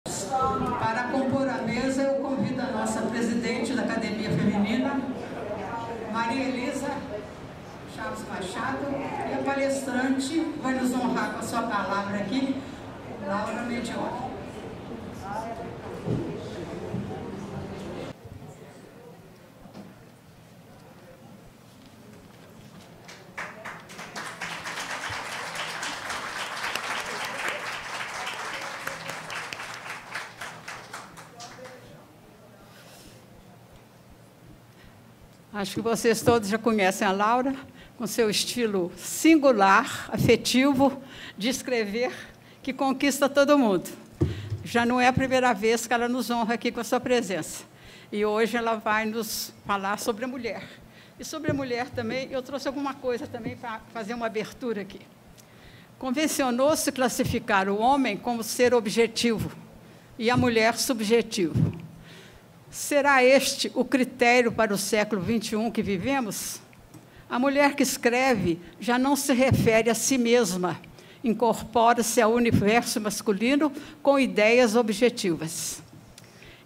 Para compor a mesa, eu convido a nossa presidente da Academia Feminina, Maria Elisa Chaves Machado, e a palestrante vai nos honrar com a sua palavra aqui, Laura Medioli. Acho que vocês todos já conhecem a Laura, com seu estilo singular, afetivo, de escrever, que conquista todo mundo. Já não é a primeira vez que ela nos honra aqui com a sua presença. E hoje ela vai nos falar sobre a mulher. E sobre a mulher também, eu trouxe alguma coisa também para fazer uma abertura aqui. Convencionou-se classificar o homem como ser objetivo e a mulher subjetivo. Será este o critério para o século XXI que vivemos? A mulher que escreve já não se refere a si mesma, incorpora-se ao universo masculino com ideias objetivas.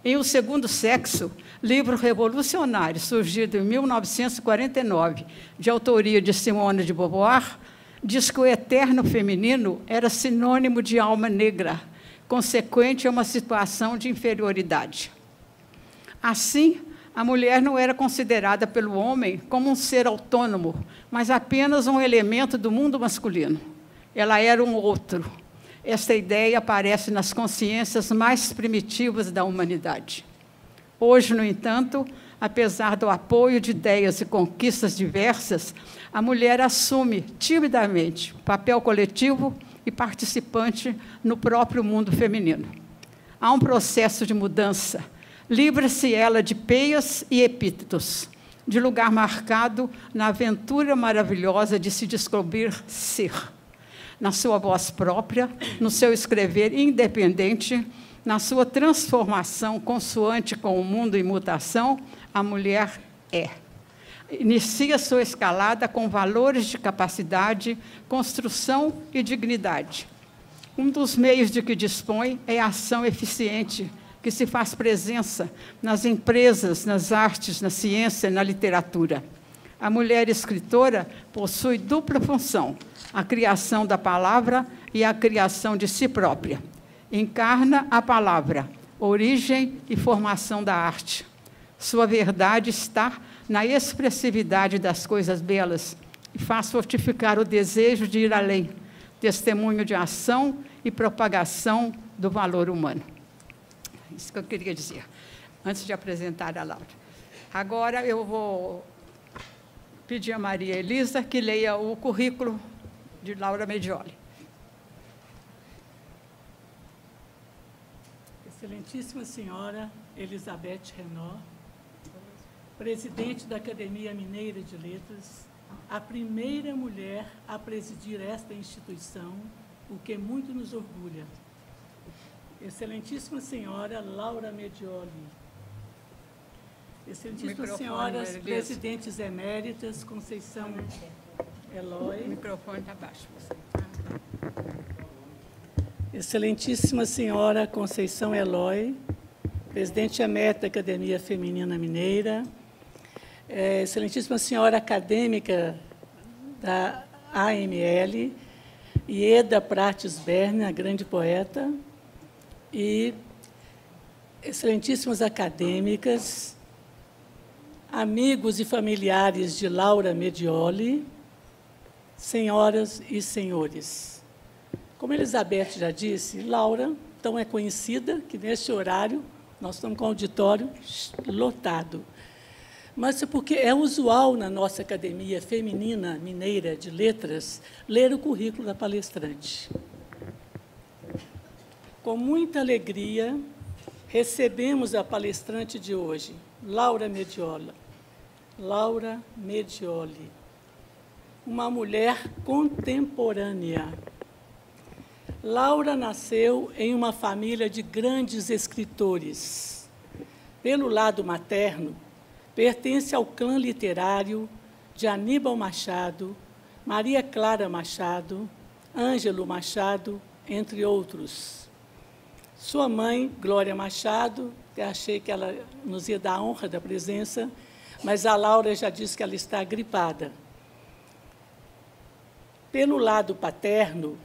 Em O Segundo Sexo, livro revolucionário, surgido em 1949, de autoria de Simone de Beauvoir, diz que o eterno feminino era sinônimo de alma negra, consequente a uma situação de inferioridade. Assim, a mulher não era considerada pelo homem como um ser autônomo, mas apenas um elemento do mundo masculino. Ela era um outro. Esta ideia aparece nas consciências mais primitivas da humanidade. Hoje, no entanto, apesar do apoio de ideias e conquistas diversas, a mulher assume timidamente papel coletivo e participante no próprio mundo feminino. Há um processo de mudança. Livra-se ela de peias e epítetos, de lugar marcado na aventura maravilhosa de se descobrir ser. Na sua voz própria, no seu escrever independente, na sua transformação consoante com o mundo em mutação, a mulher é. Inicia sua escalada com valores de capacidade, construção e dignidade. Um dos meios de que dispõe é a ação eficiente, que se faz presença nas empresas, nas artes, na ciência e na literatura. A mulher escritora possui dupla função, a criação da palavra e a criação de si própria. Encarna a palavra, origem e formação da arte. Sua verdade está na expressividade das coisas belas e faz fortificar o desejo de ir além, testemunho de ação e propagação do valor humano. Isso que eu queria dizer, antes de apresentar a Laura. Agora eu vou pedir a Maria Elisa que leia o currículo de Laura Medioli. Excelentíssima Senhora Elizabeth Renaud, presidente da Academia Mineira de Letras, a primeira mulher a presidir esta instituição, o que muito nos orgulha. Excelentíssima Senhora Laura Medioli, Excelentíssimas Senhoras Presidentes Eméritas Conceição Eloy. O microfone está baixo. Excelentíssima Senhora Conceição Eloy, Presidente Emérita da Academia Feminina Mineira. Excelentíssima Senhora Acadêmica da AML, Ieda Prates Berna, a grande poeta. E excelentíssimas acadêmicas, amigos e familiares de Laura Medioli, senhoras e senhores. Como Elizabeth já disse, Laura tão é conhecida que, neste horário, nós estamos com o auditório lotado. Mas é porque é usual na nossa Academia Feminina Mineira de Letras ler o currículo da palestrante. Com muita alegria, recebemos a palestrante de hoje, Laura Medioli. Laura Medioli, uma mulher contemporânea. Laura nasceu em uma família de grandes escritores. Pelo lado materno, pertence ao clã literário de Aníbal Machado, Maria Clara Machado, Ângelo Machado, entre outros. Sua mãe, Glória Machado, eu achei que ela nos ia dar a honra da presença, mas a Laura já disse que ela está gripada. Pelo lado paterno,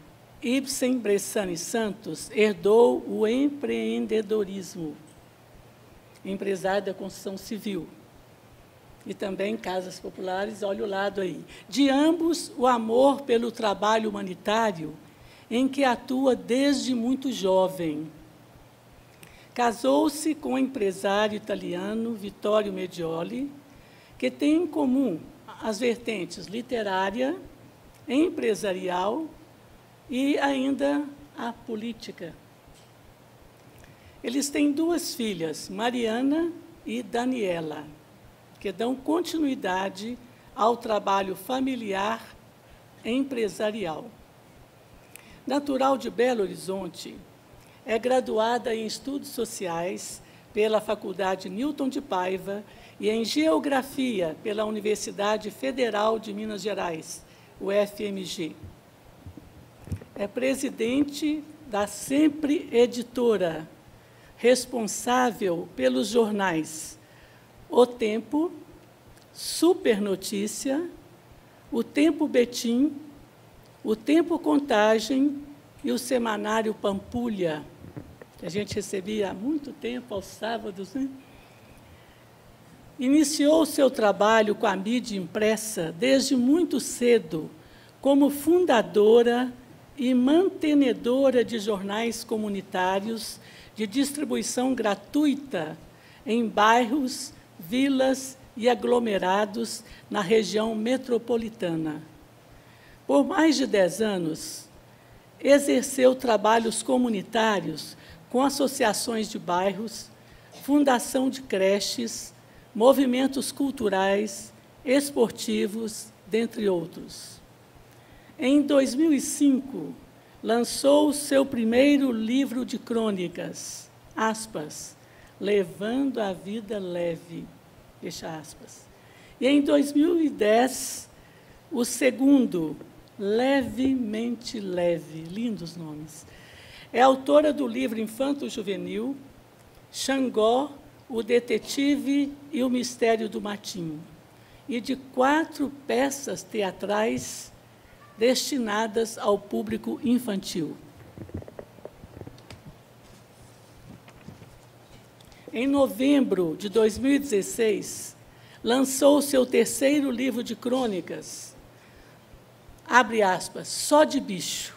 Ibsen Bressani Santos herdou o empreendedorismo, empresário da construção civil, e também casas populares, olha o lado aí. De ambos, o amor pelo trabalho humanitário, em que atua desde muito jovem. Casou-se com o empresário italiano Vittorio Medioli, que tem em comum as vertentes literária, empresarial e ainda a política. Eles têm 2 filhas, Mariana e Daniela, que dão continuidade ao trabalho familiar empresarial. Natural de Belo Horizonte, é graduada em Estudos Sociais pela Faculdade Newton de Paiva e em Geografia pela Universidade Federal de Minas Gerais, UFMG. É presidente da Sempre Editora, responsável pelos jornais O Tempo, Super Notícia, O Tempo Betim, O Tempo Contagem e o Semanário Pampulha, que a gente recebia há muito tempo, aos sábados, né? Iniciou seu trabalho com a mídia impressa desde muito cedo, como fundadora e mantenedora de jornais comunitários de distribuição gratuita em bairros, vilas e aglomerados na região metropolitana. Por mais de 10 anos, exerceu trabalhos comunitários com associações de bairros, fundação de creches, movimentos culturais, esportivos, dentre outros. Em 2005, lançou seu primeiro livro de crônicas, aspas, Levando a Vida Leve, fecha aspas. E em 2010, o segundo, Levemente Leve, lindos nomes. É autora do livro infanto-juvenil Xangó, o Detetive e o Mistério do Matinho, e de 4 peças teatrais destinadas ao público infantil. Em novembro de 2016, lançou seu terceiro livro de crônicas, abre aspas, Só de Bicho,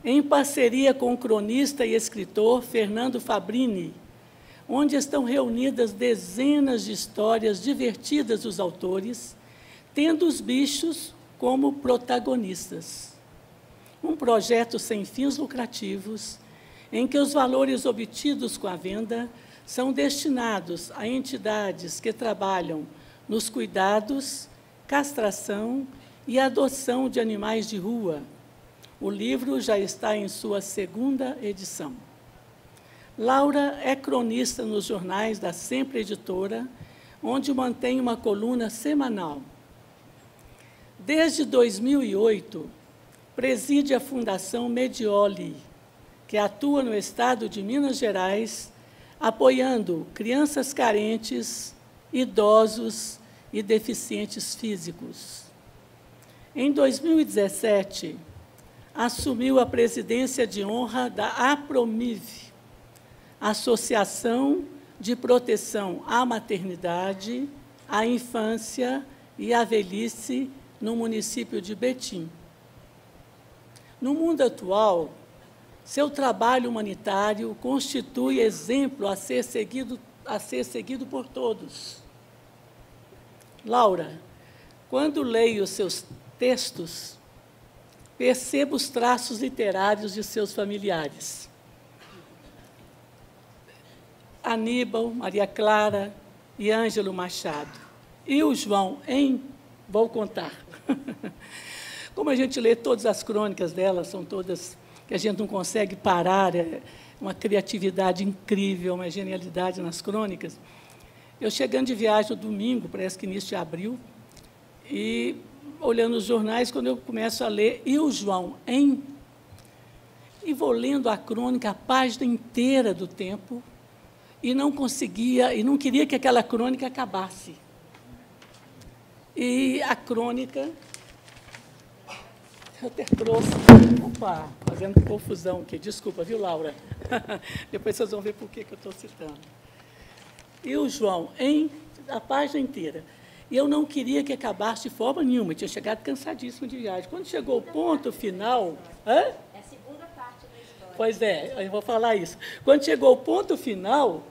em parceria com o cronista e escritor Fernando Fabrini, onde estão reunidas dezenas de histórias divertidas dos autores, tendo os bichos como protagonistas. Um projeto sem fins lucrativos, em que os valores obtidos com a venda são destinados a entidades que trabalham nos cuidados, castração e adoção de animais de rua. O livro já está em sua 2ª edição. Laura é cronista nos jornais da Sempre Editora, onde mantém uma coluna semanal. Desde 2008, preside a Fundação Medioli, que atua no estado de Minas Gerais, apoiando crianças carentes, idosos e deficientes físicos. Em 2017, assumiu a presidência de honra da APROMIV, Associação de Proteção à Maternidade, à Infância e à Velhice no município de Betim. No mundo atual, seu trabalho humanitário constitui exemplo a ser seguido por todos. Laura, quando leio seus textos, percebo os traços literários de seus familiares. Aníbal, Maria Clara e Ângelo Machado. E o João, vou contar. Como a gente lê todas as crônicas dela, são todas que a gente não consegue parar, é uma criatividade incrível, uma genialidade nas crônicas. Eu chegando de viagem no domingo, parece que início de abril, e olhando os jornais, quando eu começo a ler, e o João, e vou lendo a crônica, a página inteira do tempo, e não conseguia, e não queria que aquela crônica acabasse. E a crônica, eu até trouxe, opa, fazendo confusão aqui, desculpa, viu, Laura? Depois vocês vão ver por que eu estou citando. E o João, a página inteira. E eu não queria que acabasse de forma nenhuma, eu tinha chegado cansadíssimo de viagem. Quando chegou o ponto final... Hã? É a segunda parte da história. Pois é, eu vou falar isso. Quando chegou o ponto final,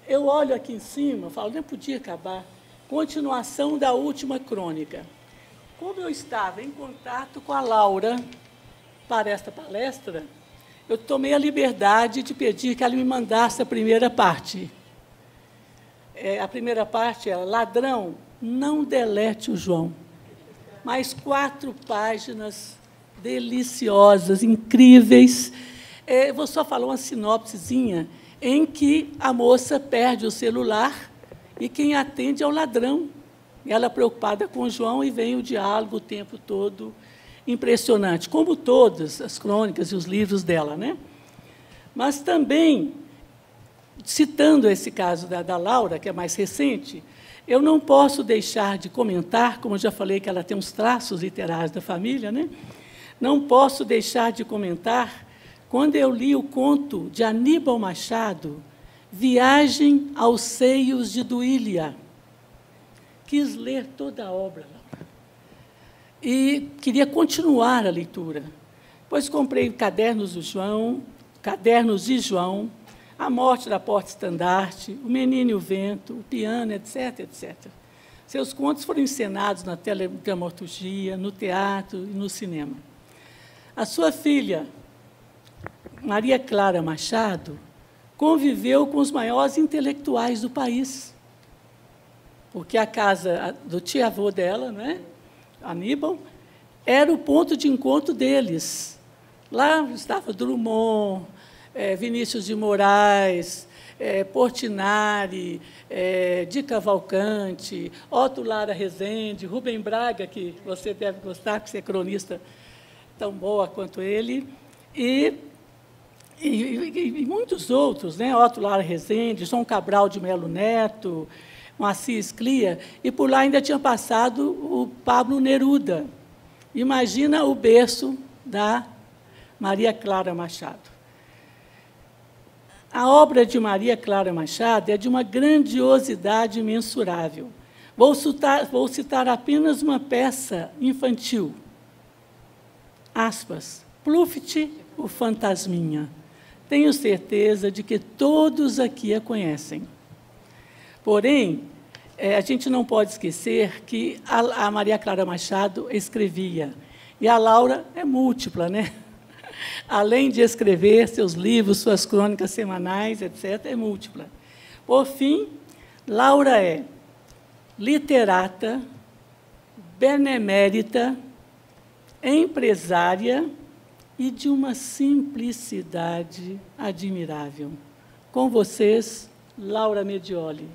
eu olho aqui em cima, falo, nem podia acabar. Continuação da última crônica. Como eu estava em contato com a Laura para esta palestra, eu tomei a liberdade de pedir que ela me mandasse a primeira parte. A primeira parte é: ladrão, não delete o João. Mais 4 páginas deliciosas, incríveis. Vou só falar uma sinopsezinha em que a moça perde o celular e quem atende é o ladrão. Ela preocupada com o João e vem o diálogo o tempo todo, impressionante, como todas as crônicas e os livros dela, né? Mas também, citando esse caso da Laura, que é mais recente, eu não posso deixar de comentar, como eu já falei que ela tem uns traços literários da família, né? Não posso deixar de comentar quando eu li o conto de Aníbal Machado, Viagem aos Seios de Duília. Quis ler toda a obra, Laura, e queria continuar a leitura. Depois comprei Cadernos de João, A Morte da Porta-Estandarte, O Menino e o Vento, O Piano, etc., etc. Seus contos foram encenados na teledramaturgia, no teatro e no cinema. A sua filha, Maria Clara Machado, conviveu com os maiores intelectuais do país, porque a casa do tio-avô dela, né, Aníbal, era o ponto de encontro deles. Lá estava Drummond, Vinícius de Moraes, Portinari, de Cavalcante, Otto Lara Rezende, Rubem Braga, que você deve gostar, que você é cronista tão boa quanto ele, e muitos outros, né? Otto Lara Rezende, João Cabral de Melo Neto, Moacir Sclia, e por lá ainda tinha passado o Pablo Neruda. Imagina o berço da Maria Clara Machado. A obra de Maria Clara Machado é de uma grandiosidade imensurável. Vou citar apenas uma peça infantil. Aspas, Pluft, o Fantasminha. Tenho certeza de que todos aqui a conhecem. Porém, a gente não pode esquecer que a Maria Clara Machado escrevia, e a Laura é múltipla, né? Além de escrever seus livros, suas crônicas semanais, etc., é múltipla. Por fim, Laura é literata, benemérita, empresária e de uma simplicidade admirável. Com vocês, Laura Medioli.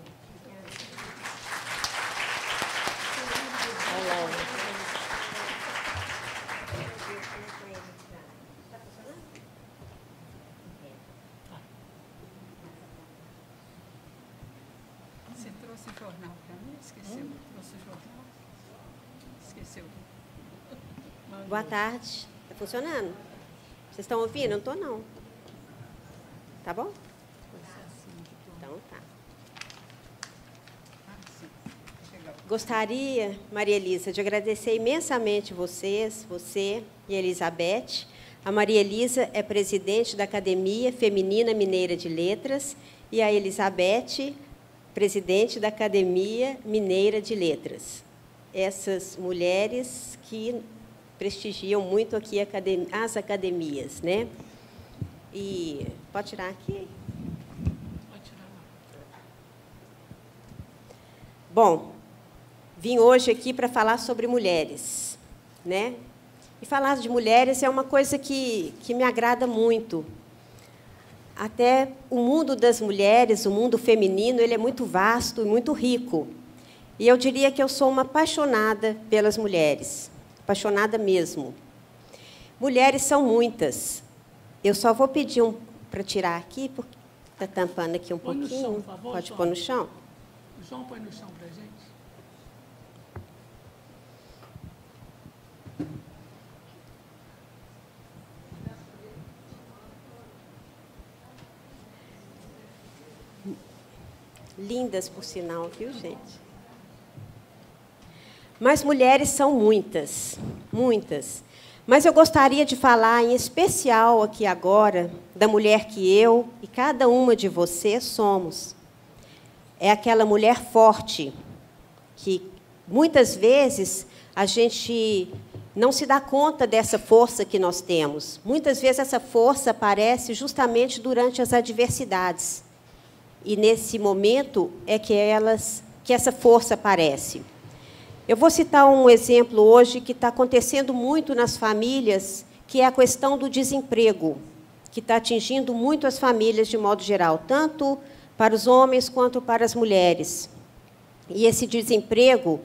Você trouxe o jornal para mim? Esqueceu? Trouxe o jornal? Esqueceu. Boa tarde. Está funcionando? Vocês estão ouvindo? Eu não estou, não. Tá bom? Então, tá. Gostaria, Maria Elisa, de agradecer imensamente você e a Elizabeth. A Maria Elisa é presidente da Academia Feminina Mineira de Letras e a Elizabeth, presidente da Academia Mineira de Letras. Essas mulheres que prestigiam muito aqui as academias, né? E pode tirar aqui? Pode tirar. Bom, vim hoje aqui para falar sobre mulheres, né? E falar de mulheres é uma coisa que me agrada muito. Até o mundo das mulheres, o mundo feminino, ele é muito vasto e muito rico. E eu diria que eu sou uma apaixonada pelas mulheres, apaixonada mesmo. Mulheres são muitas, Eu só vou pedir para tirar aqui, porque está tampando aqui um pouquinho. Põe no chão, por favor, Pode João. pôr no chão? O João põe no chão para a gente. Lindas, por sinal, viu, gente? Mas mulheres são muitas, muitas. Mas eu gostaria de falar, em especial aqui agora, da mulher que eu e cada uma de vocês somos. É aquela mulher forte, que muitas vezes a gente não se dá conta dessa força que nós temos. Muitas vezes essa força aparece justamente durante as adversidades. E, nesse momento, é que essa força aparece. Eu vou citar um exemplo hoje que está acontecendo muito nas famílias, que é a questão do desemprego, que está atingindo muito as famílias de modo geral, tanto para os homens quanto para as mulheres. E esse desemprego,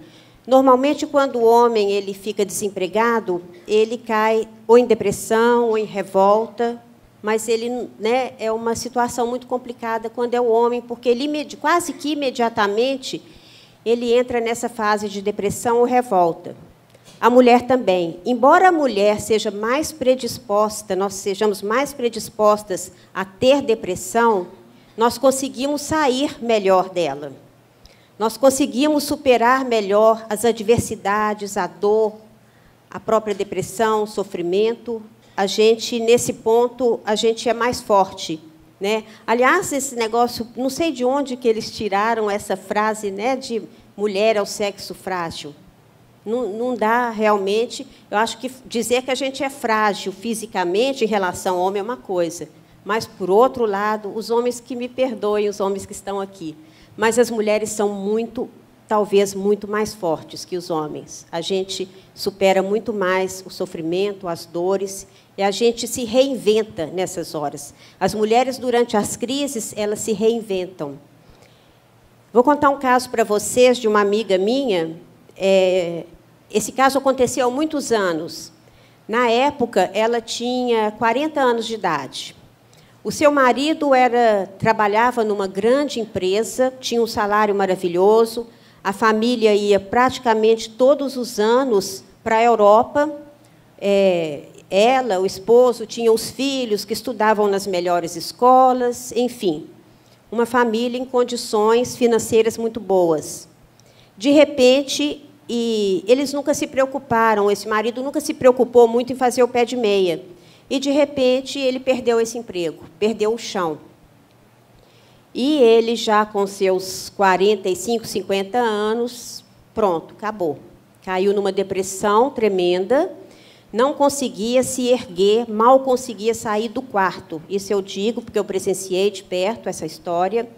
normalmente, quando o homem ele fica desempregado, ele cai ou em depressão ou em revolta, mas ele, né, é uma situação muito complicada quando é o homem, porque ele quase que imediatamente ele entra nessa fase de depressão ou revolta. A mulher também. Embora a mulher seja mais predisposta, nós sejamos mais predispostas a ter depressão, nós conseguimos sair melhor dela. Nós conseguimos superar melhor as adversidades, a dor, a própria depressão, o sofrimento. A gente, nesse ponto, a gente é mais forte, né? Aliás, esse negócio, não sei de onde que eles tiraram essa frase, né, de mulher é o sexo frágil. Não dá realmente. Eu acho que dizer que a gente é frágil fisicamente em relação ao homem é uma coisa, mas, por outro lado, os homens que me perdoem, os homens que estão aqui, mas as mulheres são talvez muito mais fortes que os homens. A gente supera muito mais o sofrimento, as dores, e a gente se reinventa nessas horas. As mulheres, durante as crises, elas se reinventam. Vou contar um caso para vocês de uma amiga minha. Esse caso aconteceu há muitos anos. Na época, ela tinha 40 anos de idade. O seu marido trabalhava numa grande empresa, tinha um salário maravilhoso, a família ia praticamente todos os anos para a Europa. Ela, o esposo, tinham os filhos que estudavam nas melhores escolas, enfim, uma família em condições financeiras muito boas. De repente, eles nunca se preocuparam, esse marido nunca se preocupou muito em fazer o pé de meia. E, de repente, ele perdeu esse emprego, perdeu o chão. E ele, já com seus 45, 50 anos, pronto, acabou. Caiu numa depressão tremenda, não conseguia se erguer, mal conseguia sair do quarto. Isso eu digo, porque eu presenciei de perto essa história.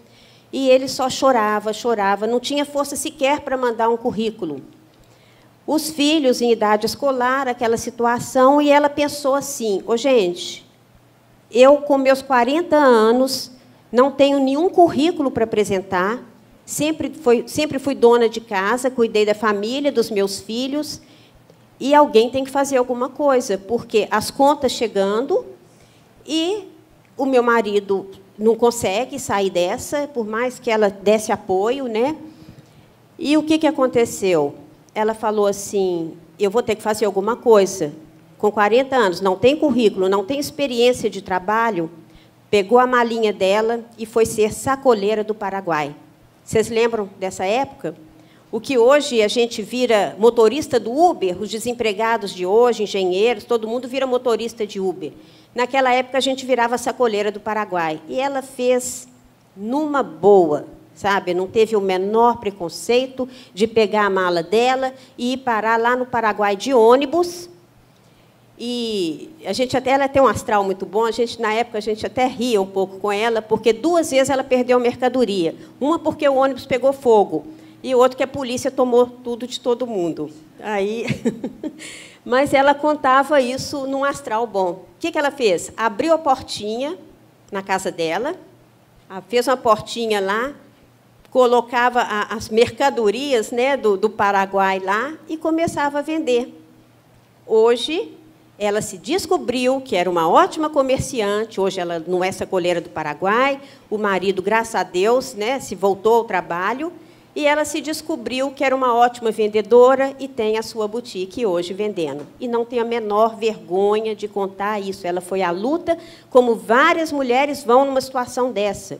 E ele só chorava, chorava, não tinha força sequer para mandar um currículo. Os filhos em idade escolar, aquela situação, e ela pensou assim: gente, eu, com meus 40 anos, não tenho nenhum currículo para apresentar, sempre fui dona de casa, cuidei da família, dos meus filhos, e alguém tem que fazer alguma coisa, porque as contas chegando e o meu marido não consegue sair dessa, por mais que ela desse apoio, né? E o que aconteceu? Ela falou assim: eu vou ter que fazer alguma coisa. Com 40 anos, não tem currículo, não tem experiência de trabalho, pegou a malinha dela e foi ser sacoleira do Paraguai. Vocês lembram dessa época? O que hoje a gente vira motorista do Uber, os desempregados de hoje, engenheiros, todo mundo vira motorista de Uber. Naquela época, a gente virava sacoleira do Paraguai. E ela fez numa boa, sabe? Não teve o menor preconceito de pegar a mala dela e ir parar lá no Paraguai de ônibus. E ela tem um astral muito bom. Na época, a gente até ria um pouco com ela, porque 2 vezes ela perdeu mercadoria. Uma porque o ônibus pegou fogo, e outra que a polícia tomou tudo de todo mundo. Aí, mas ela contava isso num astral bom. O que ela fez? Abriu a portinha na casa dela, fez uma portinha lá, colocava as mercadorias, né, do Paraguai lá e começava a vender. Hoje, ela se descobriu que era uma ótima comerciante, hoje ela não é sacoleira do Paraguai, o marido, graças a Deus, né, se voltou ao trabalho, e ela se descobriu que era uma ótima vendedora e tem a sua boutique hoje vendendo. E não tem a menor vergonha de contar isso. Ela foi à luta, como várias mulheres vão numa situação dessa.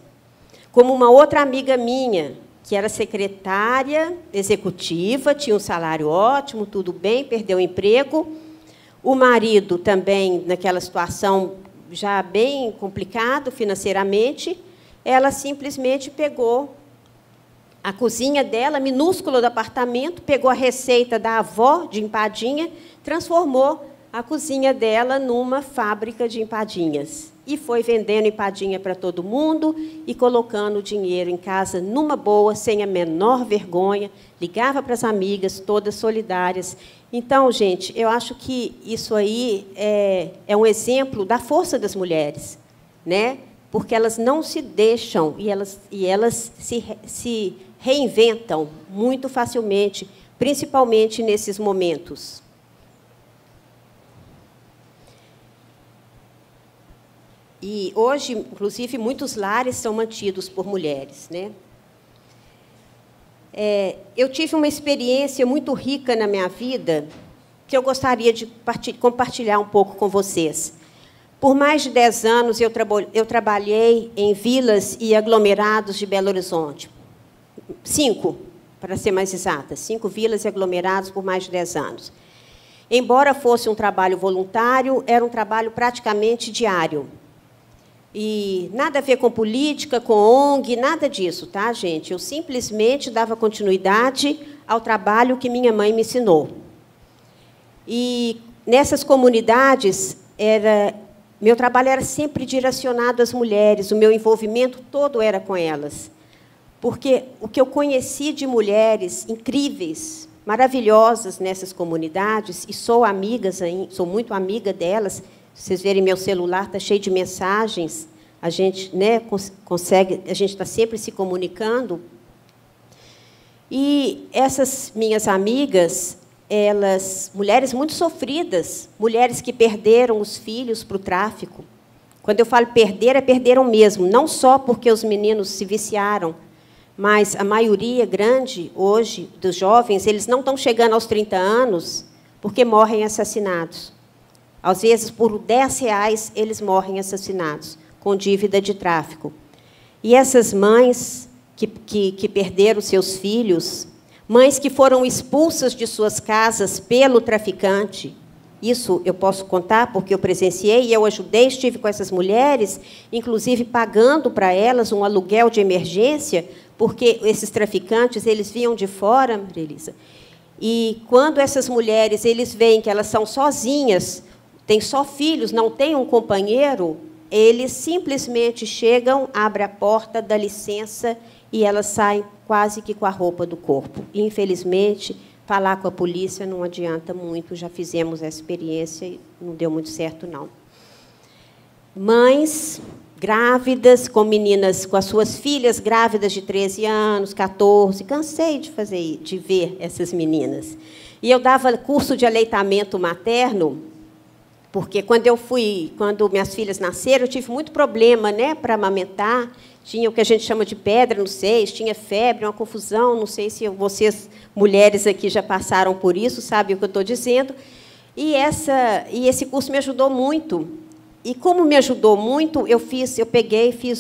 Como uma outra amiga minha, que era secretária executiva, tinha um salário ótimo, tudo bem, perdeu o emprego. O marido também, naquela situação já bem complicado financeiramente, ela simplesmente pegou a cozinha dela, minúscula do apartamento, pegou a receita da avó de empadinha, transformou a cozinha dela numa fábrica de empadinhas. E foi vendendo empadinha para todo mundo e colocando o dinheiro em casa numa boa, sem a menor vergonha, ligava para as amigas, todas solidárias. Então, gente, eu acho que isso aí é um exemplo da força das mulheres, né? Porque elas não se deixam e elas se reinventam muito facilmente, principalmente nesses momentos. E hoje, inclusive, muitos lares são mantidos por mulheres, né? Eu tive uma experiência muito rica na minha vida que eu gostaria de compartilhar um pouco com vocês. Por mais de 10 anos, eu trabalhei em vilas e aglomerados de Belo Horizonte. 5, para ser mais exata, 5 vilas e aglomerados por mais de 10 anos. Embora fosse um trabalho voluntário, era um trabalho praticamente diário. E nada a ver com política, com ONG, nada disso, tá, gente? Eu simplesmente dava continuidade ao trabalho que minha mãe me ensinou. E nessas comunidades, meu trabalho era sempre direcionado às mulheres, o meu envolvimento todo era com elas. Porque o que eu conheci de mulheres incríveis, maravilhosas nessas comunidades, e sou muito amiga delas. Vocês verem, meu celular está cheio de mensagens, a gente, né, a gente está sempre se comunicando. E essas minhas amigas, mulheres muito sofridas, mulheres que perderam os filhos para o tráfico. Quando eu falo perder, perderam mesmo, não só porque os meninos se viciaram, mas a maioria grande, hoje, dos jovens, eles não estão chegando aos 30 anos porque morrem assassinados. Às vezes, por R$10, eles morrem assassinados, com dívida de tráfico. E essas mães que perderam seus filhos, mães que foram expulsas de suas casas pelo traficante, isso eu posso contar, porque eu presenciei e eu ajudei, estive com essas mulheres, inclusive pagando para elas um aluguel de emergência, porque esses traficantes eles vinham de fora, Maria Elisa, e quando essas mulheres eles veem que elas são sozinhas, têm só filhos, não têm um companheiro, eles simplesmente chegam, abrem a porta, dão licença, e elas saem quase que com a roupa do corpo. E, infelizmente, falar com a polícia não adianta muito, já fizemos essa experiência e não deu muito certo, não. Mães grávidas, com meninas, com as suas filhas grávidas de 13 anos, 14, cansei de ver essas meninas. E eu dava curso de aleitamento materno, porque quando minhas filhas nasceram, eu tive muito problema, né, para amamentar. Tinha o que a gente chama de pedra nos seios, tinha febre, uma confusão. Não sei se vocês, mulheres aqui, já passaram por isso, sabem o que eu estou dizendo. E esse curso me ajudou muito. E, como me ajudou muito, eu fiz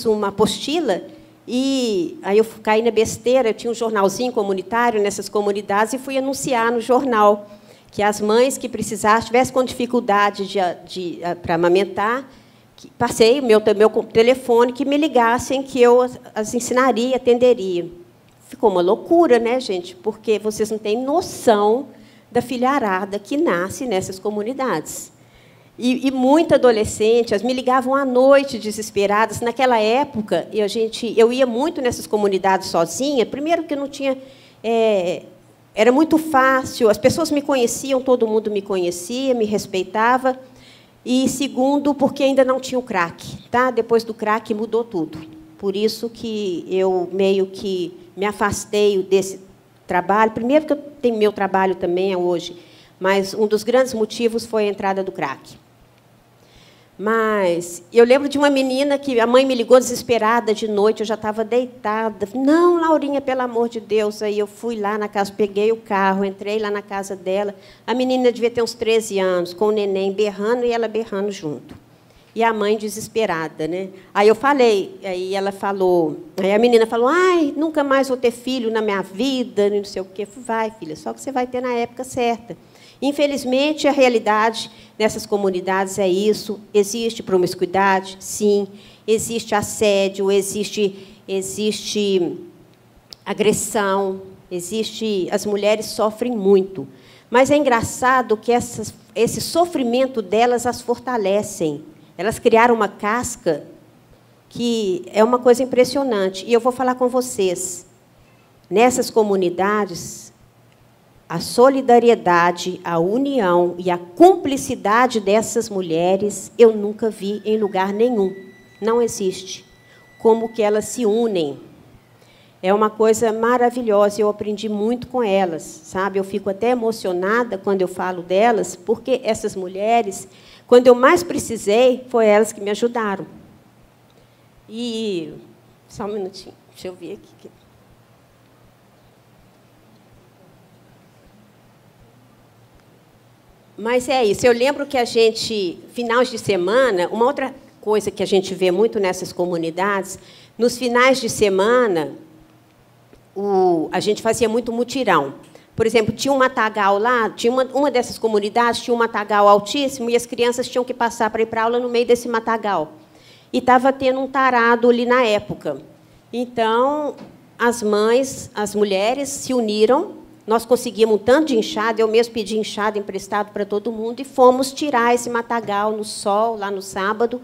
uma apostila, e aí eu caí na besteira, eu tinha um jornalzinho comunitário nessas comunidades, e fui anunciar no jornal que as mães que precisassem, tivessem com dificuldade para amamentar, passei meu telefone, que me ligassem, que eu as ensinaria, atenderia. Ficou uma loucura, né, gente? Porque vocês não têm noção da filharada que nasce nessas comunidades. E muita adolescente, elas me ligavam à noite, desesperadas. Naquela época, eu ia muito nessas comunidades sozinha, primeiro porque não tinha... era muito fácil, as pessoas me conheciam, todo mundo me conhecia, me respeitava. E, segundo, porque ainda não tinha o crack. Tá? Depois do crack, mudou tudo. Por isso que eu meio que me afastei desse trabalho. Primeiro, porque eu tenho meu trabalho também hoje, mas um dos grandes motivos foi a entrada do crack. Mas eu lembro de uma menina que a mãe me ligou desesperada de noite, eu já estava deitada. Não, Laurinha, pelo amor de Deus. Aí eu fui lá na casa, peguei o carro, entrei lá na casa dela. A menina devia ter uns 13 anos, com o neném berrando e ela berrando junto. E a mãe desesperada, né? Aí eu falei, aí ela falou, aí a menina falou, ai, nunca mais vou ter filho na minha vida, não sei o quê. Eu falei, vai, filha, só que você vai ter na época certa. Infelizmente, a realidade nessas comunidades é isso. Existe promiscuidade, sim. Existe assédio, existe agressão, as mulheres sofrem muito. Mas é engraçado que esse sofrimento delas as fortalecem. Elas criaram uma casca que é uma coisa impressionante. E eu vou falar com vocês. Nessas comunidades, a solidariedade, a união e a cumplicidade dessas mulheres eu nunca vi em lugar nenhum. Não existe. Como que elas se unem. É uma coisa maravilhosa, eu aprendi muito com elas, sabe? Eu fico até emocionada quando eu falo delas, porque essas mulheres, quando eu mais precisei, foi elas que me ajudaram. E... Só um minutinho, deixa eu ver aqui. Mas é isso. Eu lembro que a gente, finais de semana, uma outra coisa que a gente vê muito nessas comunidades, nos finais de semana, a gente fazia muito mutirão. Por exemplo, tinha um matagal lá, tinha uma dessas comunidades tinha um matagal altíssimo e as crianças tinham que passar para ir para a aula no meio desse matagal. E estava tendo um tarado ali na época. Então, as mães, as mulheres se uniram. Nós conseguimos um tanto de enxada, eu mesmo pedi enxada emprestado para todo mundo, e fomos tirar esse matagal no sol, lá no sábado.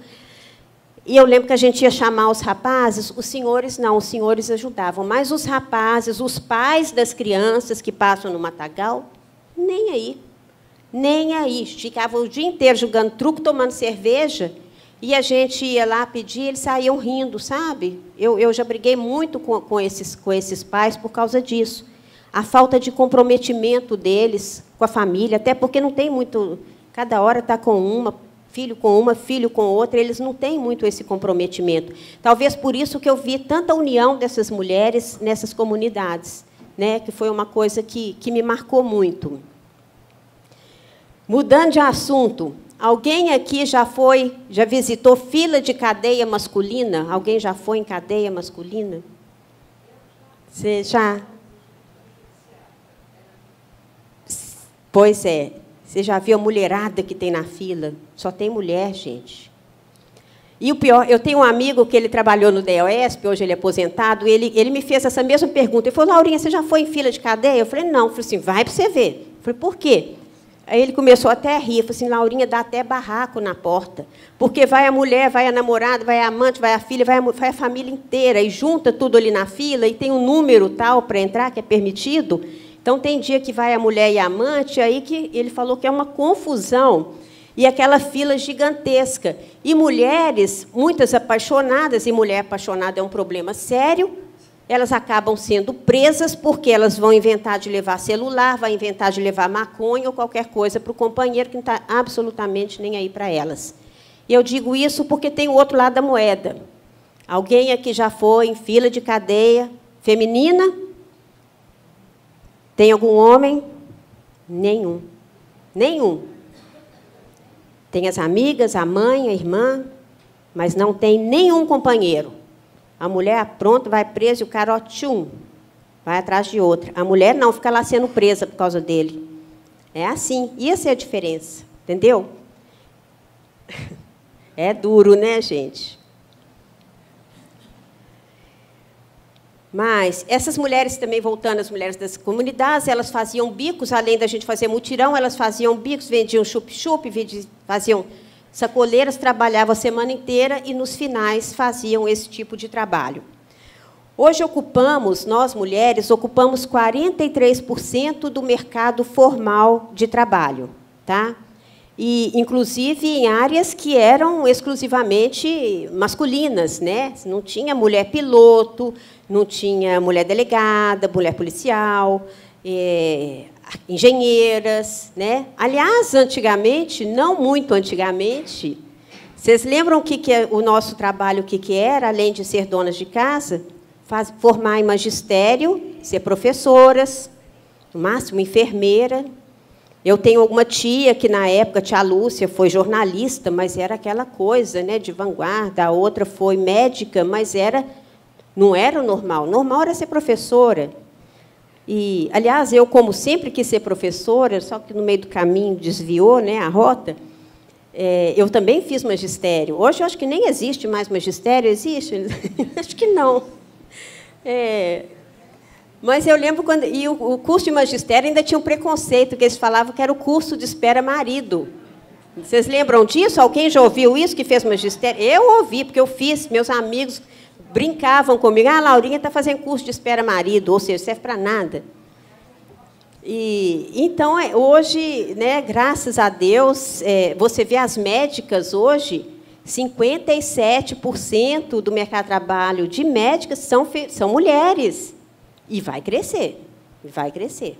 E eu lembro que a gente ia chamar os rapazes, os senhores não, os senhores ajudavam, mas os rapazes, os pais das crianças que passam no matagal, nem aí. Nem aí. Ficavam o dia inteiro jogando truco, tomando cerveja, e a gente ia lá pedir, eles saíam rindo, sabe? Eu já briguei muito com esses pais por causa disso. A falta de comprometimento deles com a família, até porque não tem muito... Cada hora está com uma, filho com outra, eles não têm muito esse comprometimento. Talvez por isso que eu vi tanta união dessas mulheres nessas comunidades, né? Que foi uma coisa que me marcou muito. Mudando de assunto, alguém aqui já visitou fila de cadeia masculina? Alguém já foi em cadeia masculina? Você já... Pois é. Você já viu a mulherada que tem na fila? Só tem mulher, gente. E o pior, eu tenho um amigo que ele trabalhou no DEOESP, hoje ele é aposentado, ele me fez essa mesma pergunta. Ele falou, Laurinha, você já foi em fila de cadeia? Eu falei, não. Eu falei assim, vai para você ver. Eu falei, por quê? Aí ele começou até a rir. Eu falei assim, Laurinha, dá até barraco na porta. Porque vai a mulher, vai a namorada, vai a amante, vai a filha, vai a família inteira, e junta tudo ali na fila, e tem um número tal para entrar, que é permitido. Então, tem dia que vai a mulher e a amante, aí que ele falou que é uma confusão, e aquela fila gigantesca. E mulheres, muitas apaixonadas, e mulher apaixonada é um problema sério, elas acabam sendo presas porque elas vão inventar de levar celular, vão inventar de levar maconha ou qualquer coisa para o companheiro que não está absolutamente nem aí para elas. E eu digo isso porque tem o outro lado da moeda. Alguém aqui já foi em fila de cadeia feminina? Tem algum homem? Nenhum. Nenhum. Tem as amigas, a mãe, a irmã, mas não tem nenhum companheiro. A mulher, pronto, vai presa e o cara, ó, tchum, vai atrás de outra. A mulher não, fica lá sendo presa por causa dele. É assim. Essa é a diferença. Entendeu? É duro, né, gente? Mas essas mulheres também, voltando às mulheres das comunidades, elas faziam bicos, além da gente fazer mutirão, elas faziam bicos, vendiam chup-chup, faziam sacoleiras, trabalhavam a semana inteira e, nos finais, faziam esse tipo de trabalho. Hoje nós, mulheres, ocupamos 43% do mercado formal de trabalho, tá? E, inclusive, em áreas que eram exclusivamente masculinas, né? Não tinha mulher piloto, não tinha mulher delegada, mulher policial. engenheiras, né? Aliás, antigamente, não muito antigamente, vocês lembram que o nosso trabalho, o que era, além de ser donas de casa? Formar em magistério, ser professoras, no máximo enfermeira. Eu tenho alguma tia que, na época, tia Lúcia, foi jornalista, mas era aquela coisa, né, de vanguarda. A outra foi médica, mas não era o normal. O normal era ser professora. E, aliás, eu, como sempre quis ser professora, só que no meio do caminho desviou, né, a rota, eu também fiz magistério. Hoje, eu acho que nem existe mais magistério. Existe? Acho que não. Mas eu lembro quando... E o curso de magistério ainda tinha um preconceito, que eles falavam que era o curso de espera marido. Vocês lembram disso? Alguém já ouviu isso, que fez magistério? Eu ouvi, porque eu fiz. Meus amigos brincavam comigo. Ah, a Laurinha está fazendo curso de espera marido, ou seja, serve para nada. Então, hoje, né, graças a Deus, você vê as médicas hoje, 57% do mercado de trabalho de médicas são mulheres. E vai crescer, vai crescer.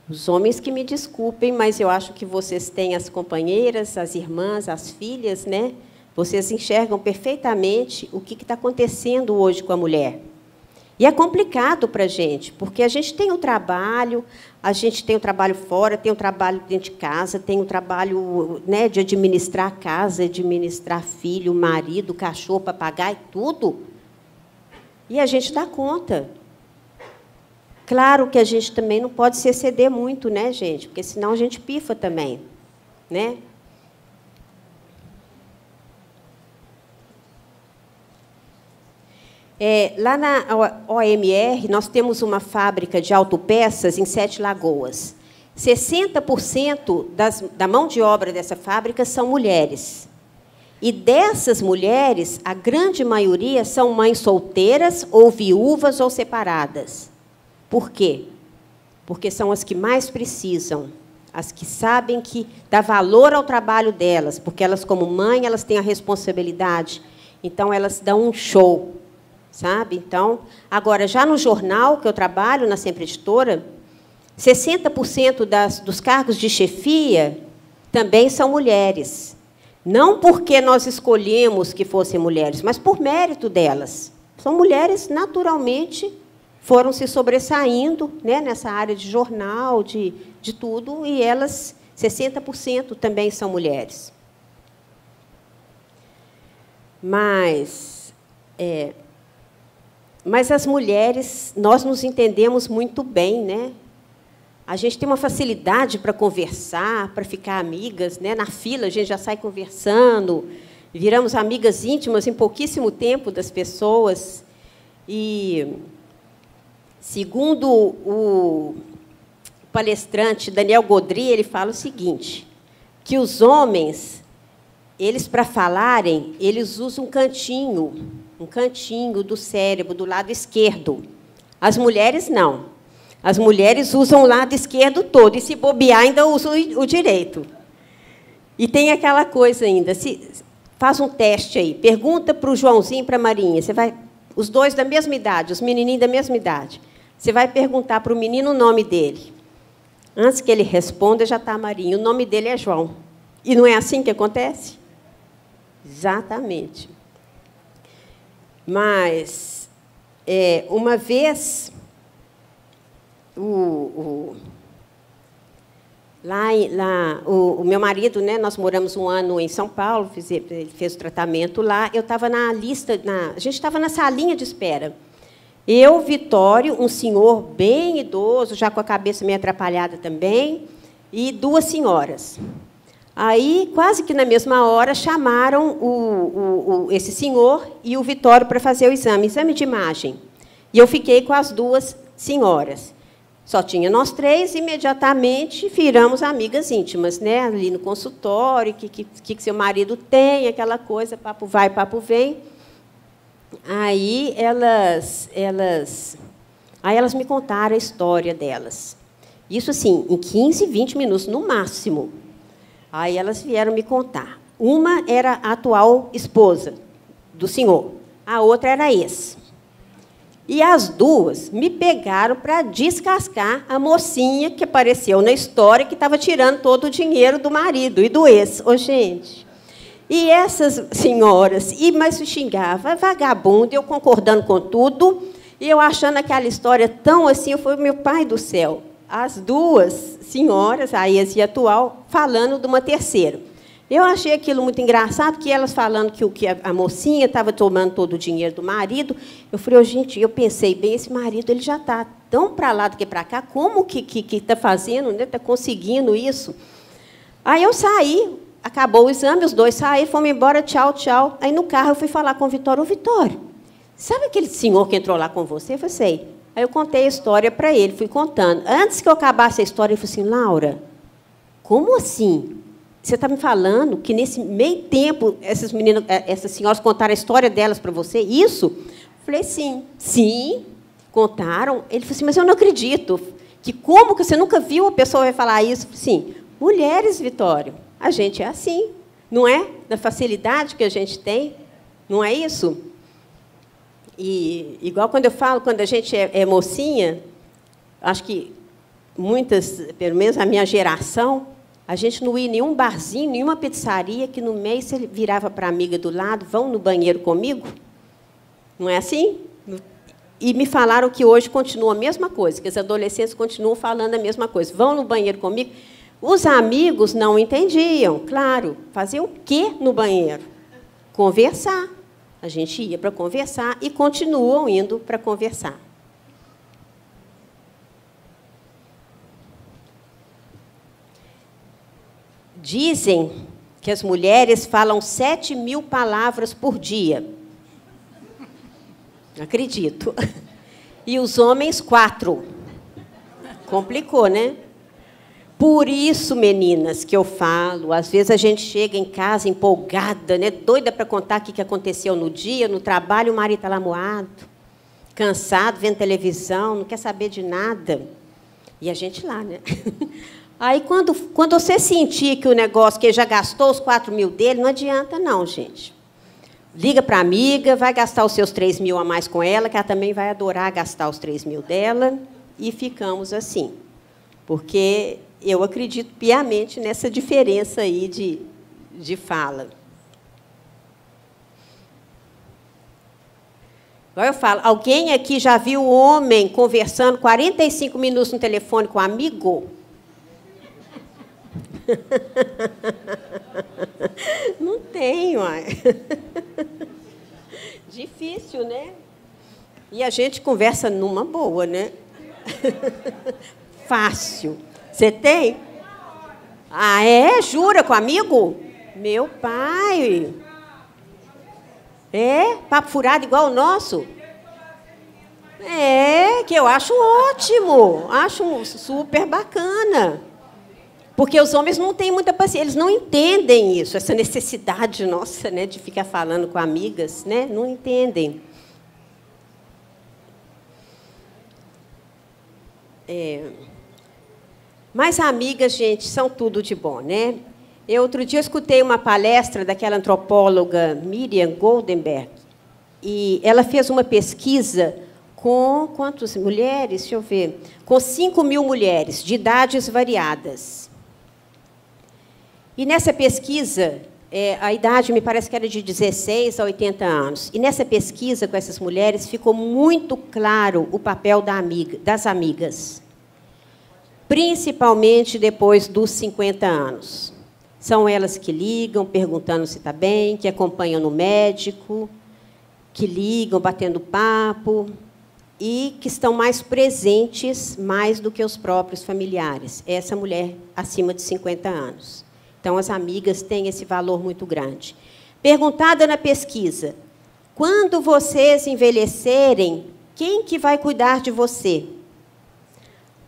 Os homens que me desculpem, mas eu acho que vocês têm as companheiras, as irmãs, as filhas, né? Vocês enxergam perfeitamente o que está acontecendo hoje com a mulher. E é complicado para a gente, porque a gente tem o trabalho fora, tem o trabalho dentro de casa, tem o trabalho, né, de administrar a casa, administrar filho, marido, cachorro, papagaio, tudo. E a gente dá conta. Claro que a gente também não pode se exceder muito, né, gente? Porque senão a gente pifa também, né? Lá na OMR, nós temos uma fábrica de autopeças em Sete Lagoas. 60% da mão de obra dessa fábrica são mulheres. E dessas mulheres, a grande maioria são mães solteiras, ou viúvas, ou separadas. Por quê? Porque são as que mais precisam, as que sabem que dá valor ao trabalho delas, porque elas, como mãe, elas têm a responsabilidade. Então, elas dão um show, sabe? Então, agora, já no jornal que eu trabalho, na Sempre Editora, 60% dos cargos de chefia também são mulheres. Não porque nós escolhemos que fossem mulheres, mas por mérito delas. São mulheres, naturalmente, foram se sobressaindo, né, nessa área de jornal, de tudo, e elas, 60% também são mulheres. Mas as mulheres, nós nos entendemos muito bem, né? A gente tem uma facilidade para conversar, para ficar amigas, né? Na fila, a gente já sai conversando, viramos amigas íntimas em pouquíssimo tempo das pessoas. E... Segundo o palestrante Daniel Godry, ele fala o seguinte, que os homens, eles, para falarem, eles usam um cantinho do cérebro, do lado esquerdo. As mulheres, não. As mulheres usam o lado esquerdo todo, e, se bobear, ainda usam o direito. E tem aquela coisa ainda, faz um teste aí, pergunta para o Joãozinho e para a Marinha, os dois da mesma idade, os menininhos da mesma idade. Você vai perguntar para o menino o nome dele. Antes que ele responda, já está a Marinha. O nome dele é João. E não é assim que acontece? Exatamente. Mas, uma vez, o meu marido, né, nós moramos um ano em São Paulo, ele fez o tratamento lá, eu estava na lista, a gente estava na salinha de espera. Eu, Vitório, um senhor bem idoso, já com a cabeça meio atrapalhada também, e duas senhoras. Aí, quase que na mesma hora, chamaram esse senhor e o Vitório para fazer o exame de imagem. E eu fiquei com as duas senhoras. Só tinha nós três, imediatamente viramos amigas íntimas, né? Ali no consultório, o que seu marido tem, aquela coisa, papo vai, papo vem. Aí elas me contaram a história delas. Isso, assim, em 15, 20 minutos, no máximo. Aí elas vieram me contar. Uma era a atual esposa do senhor, a outra era ex. E as duas me pegaram para descascar a mocinha que apareceu na história, que estava tirando todo o dinheiro do marido e do ex. Ô, gente... E essas senhoras, mas se xingava, vagabundo, eu concordando com tudo, e eu achando aquela história tão assim, eu falei, meu pai do céu, as duas senhoras, a ex e a atual, falando de uma terceira. Eu achei aquilo muito engraçado, que elas falando que a mocinha estava tomando todo o dinheiro do marido. Eu falei, oh, gente, eu pensei, bem, esse marido ele já está tão para lá do que para cá, como que está fazendo, né? Está conseguindo isso? Aí eu saí. Acabou o exame, os dois saíram, fomos embora, tchau, tchau. Aí, no carro, eu fui falar com o Vitório. Ô, Vitório, sabe aquele senhor que entrou lá com você? Eu falei, sei. Aí eu contei a história para ele, fui contando. Antes que eu acabasse a história, ele falou assim, Laura, como assim? Você está me falando que, nesse meio tempo, essas senhoras contaram a história delas para você? Isso? Eu falei, sim. Sim, contaram. Ele falou assim, mas eu não acredito. Que como que você nunca viu a pessoa vai falar isso? Eu falei, sim, mulheres, Vitório. A gente é assim, não é? Da facilidade que a gente tem, não é isso? E, igual quando eu falo, quando a gente é mocinha, acho que muitas, pelo menos a minha geração, a gente não ia em nenhum barzinho, nenhuma pizzaria, que no mês você virava para a amiga do lado, vão no banheiro comigo? Não é assim? E me falaram que hoje continua a mesma coisa, que os adolescentes continuam falando a mesma coisa. Vão no banheiro comigo? Os amigos não entendiam, claro. Fazer o quê no banheiro? Conversar. A gente ia para conversar e continuam indo para conversar. Dizem que as mulheres falam 7.000 palavras por dia. Acredito. E os homens, 4. Complicou, né? Por isso, meninas, que eu falo, às vezes a gente chega em casa empolgada, né, doida para contar o que aconteceu no dia, no trabalho, o marido está lá moado, cansado, vendo televisão, não quer saber de nada. E a gente lá, né? Aí, quando você sentir que o negócio, que ele já gastou os 4.000 dele, não adianta, não, gente. Liga para a amiga, vai gastar os seus 3.000 a mais com ela, que ela também vai adorar gastar os 3.000 dela, e ficamos assim. Porque eu acredito piamente nessa diferença aí de fala. Agora eu falo, alguém aqui já viu o homem conversando 45 minutos no telefone com um amigo? Não tem, uai. Difícil, né? E a gente conversa numa boa, né? Fácil. Você tem? Ah, é? Jura com amigo? Meu pai. É? Papo furado igual o nosso? É, que eu acho ótimo. Acho super bacana. Porque os homens não têm muita paciência, eles não entendem isso, essa necessidade nossa, né, de ficar falando com amigas, né? Não entendem. Mas amigas, gente, são tudo de bom, né? Outro dia eu escutei uma palestra daquela antropóloga Miriam Goldenberg, e ela fez uma pesquisa com quantas mulheres? Deixa eu ver. Com 5.000 mulheres, de idades variadas. E nessa pesquisa, a idade me parece que era de 16 a 80 anos. E nessa pesquisa com essas mulheres ficou muito claro o papel das amigas, principalmente depois dos 50 anos. São elas que ligam, perguntando se está bem, que acompanham no médico, que ligam, batendo papo, e que estão mais presentes, mais do que os próprios familiares. Essa mulher acima de 50 anos. Então, as amigas têm esse valor muito grande. Perguntada na pesquisa, quando vocês envelhecerem, quem que vai cuidar de você?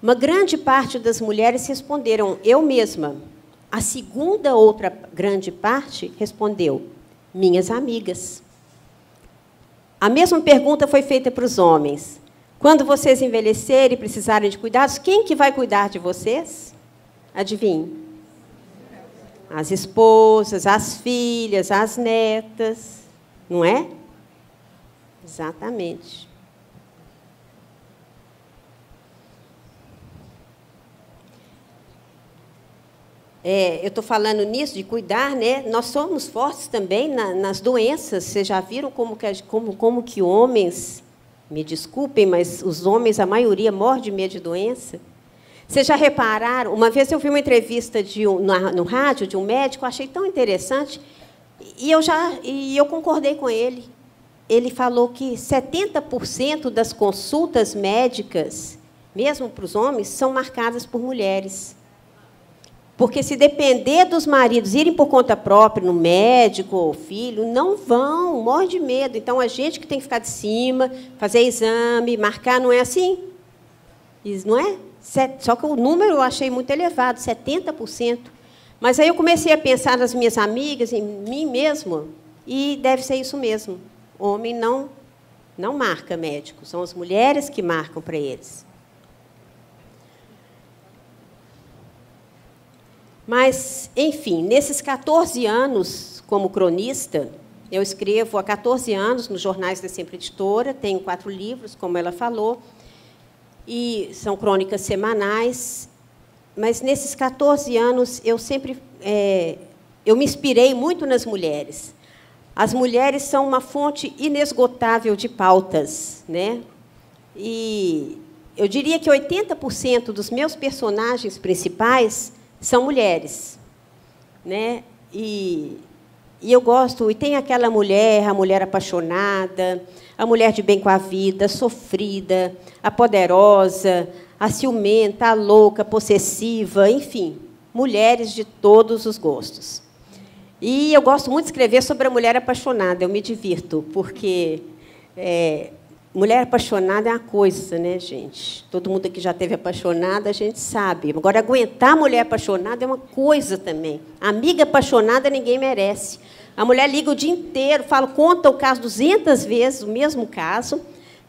Uma grande parte das mulheres responderam, eu mesma. A segunda outra grande parte respondeu, minhas amigas. A mesma pergunta foi feita para os homens. Quando vocês envelhecerem e precisarem de cuidados, quem que vai cuidar de vocês? Adivinhe. As esposas, as filhas, as netas, não é? Exatamente. eu estou falando nisso, de cuidar, né? Nós somos fortes também nas doenças. Vocês já viram como que homens, me desculpem, mas os homens, a maioria, morre de medo de doença? Vocês já repararam? Uma vez eu vi uma entrevista no rádio de um médico, achei tão interessante, e eu concordei com ele. Ele falou que 70% das consultas médicas, mesmo para os homens, são marcadas por mulheres. Porque, se depender dos maridos irem por conta própria, no médico ou filho, não vão, morre de medo. Então, a gente que tem que ficar de cima, fazer exame, marcar, não é assim? Isso não é? Só que o número eu achei muito elevado, 70%. Mas aí eu comecei a pensar nas minhas amigas, em mim mesma, e deve ser isso mesmo. Homem não marca médico, são as mulheres que marcam para eles. Mas, enfim, nesses 14 anos como cronista, eu escrevo há 14 anos nos jornais da Sempre Editora, tenho 4 livros, como ela falou, e são crônicas semanais, mas nesses 14 anos eu sempre eu me inspirei muito nas mulheres. As mulheres são uma fonte inesgotável de pautas, né? E eu diria que 80% dos meus personagens principais são mulheres, né? E eu gosto, e tem aquela mulher, a mulher apaixonada, a mulher de bem com a vida, sofrida, a poderosa, a ciumenta, a louca, a possessiva, enfim, mulheres de todos os gostos. E eu gosto muito de escrever sobre a mulher apaixonada, eu me divirto, porque mulher apaixonada é uma coisa, né, gente? Todo mundo aqui já esteve apaixonada, a gente sabe. Agora, aguentar a mulher apaixonada é uma coisa também. Amiga apaixonada ninguém merece. A mulher liga o dia inteiro, conta o caso 200 vezes, o mesmo caso,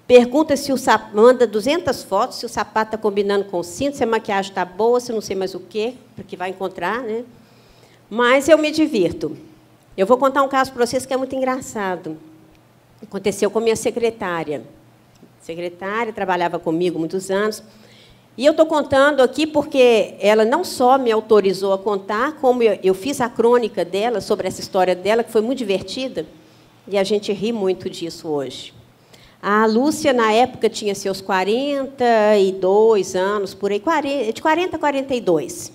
pergunta se manda 200 fotos, se o sapato está combinando com o cinto, se a maquiagem está boa, se não sei mais o quê, porque vai encontrar, né? Mas eu me divirto. Eu vou contar um caso para vocês que é muito engraçado. Aconteceu com a minha secretária. A secretária trabalhava comigo muitos anos. E eu estou contando aqui porque ela não só me autorizou a contar, como eu fiz a crônica dela, sobre essa história dela, que foi muito divertida, e a gente ri muito disso hoje. A Lúcia, na época, tinha seus 42 anos, por aí, de 40 a 42.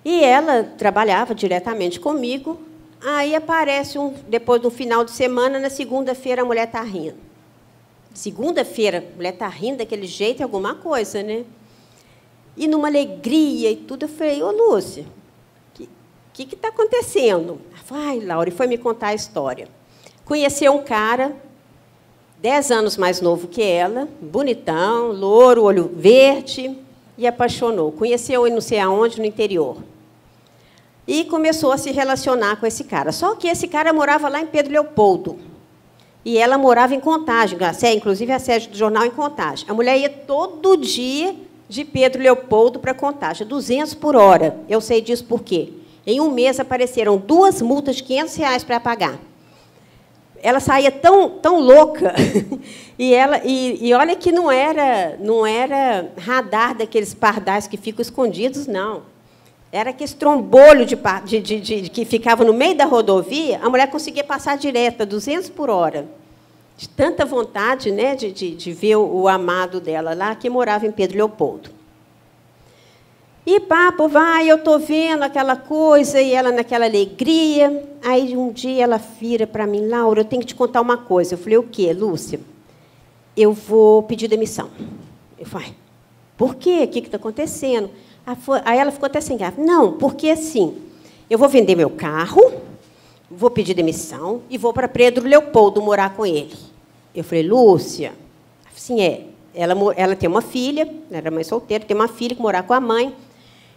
E ela trabalhava diretamente comigo. Aí aparece, depois do final de semana, na segunda-feira, a mulher está rindo. Segunda-feira, a mulher está rindo daquele jeito, é alguma coisa, né? E numa alegria e tudo, eu falei, ô, Lúcia, o que está acontecendo? Ela falou, ai, Laura, e foi me contar a história. Conheceu um cara, 10 anos mais novo que ela, bonitão, louro, olho verde, e apaixonou. Conheceu não sei aonde, no interior. E começou a se relacionar com esse cara. Só que esse cara morava lá em Pedro Leopoldo. E ela morava em Contagem, inclusive a sede do jornal em Contagem. A mulher ia todo dia de Pedro Leopoldo para Contagem, 200 por hora. Eu sei disso por quê? Em um mês apareceram 2 multas de R$500 para pagar. Ela saía tão louca, e olha que não era radar daqueles pardais que ficam escondidos, não. Era aquele trombolho que ficava no meio da rodovia, a mulher conseguia passar direto, 200 por hora. De tanta vontade, né, de ver o amado dela lá, que morava em Pedro Leopoldo. E papo vai, eu estou vendo aquela coisa, e ela naquela alegria. Aí, um dia, ela vira para mim, Laura, eu tenho que te contar uma coisa. Eu falei, o quê, Lúcia? Eu vou pedir demissão. Eu falei, por quê? O que está acontecendo? Aí ela ficou até sem graça. Não, porque assim, eu vou vender meu carro, vou pedir demissão e vou para Pedro Leopoldo morar com ele. Eu falei, Lúcia, assim ela tem uma filha, era mãe solteira, tem uma filha que morar com a mãe,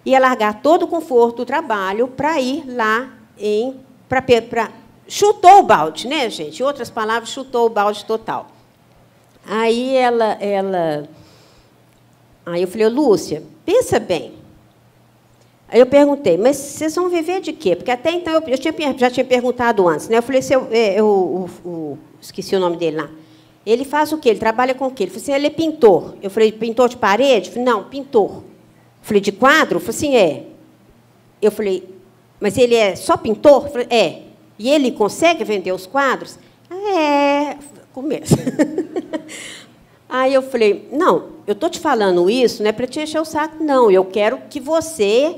ia largar todo o conforto do trabalho para ir lá chutou o balde, né, gente? Em outras palavras, chutou o balde total. Aí Aí eu falei, Lúcia, pensa bem. Aí eu perguntei, mas vocês vão viver de quê? Porque até então eu já tinha perguntado antes, né? Eu falei, esqueci o nome dele lá. Ele faz o quê? Ele trabalha com o quê? Ele falou assim, ele é pintor. Eu falei, pintor de parede? Eu falei, não, pintor. Eu falei, de quadro? Eu falei assim, é. eu falei, mas ele é só pintor? Eu falei, é. E ele consegue vender os quadros? É, começa. Aí eu falei, não, eu estou te falando isso, não é para te encher o saco, não. Eu quero que você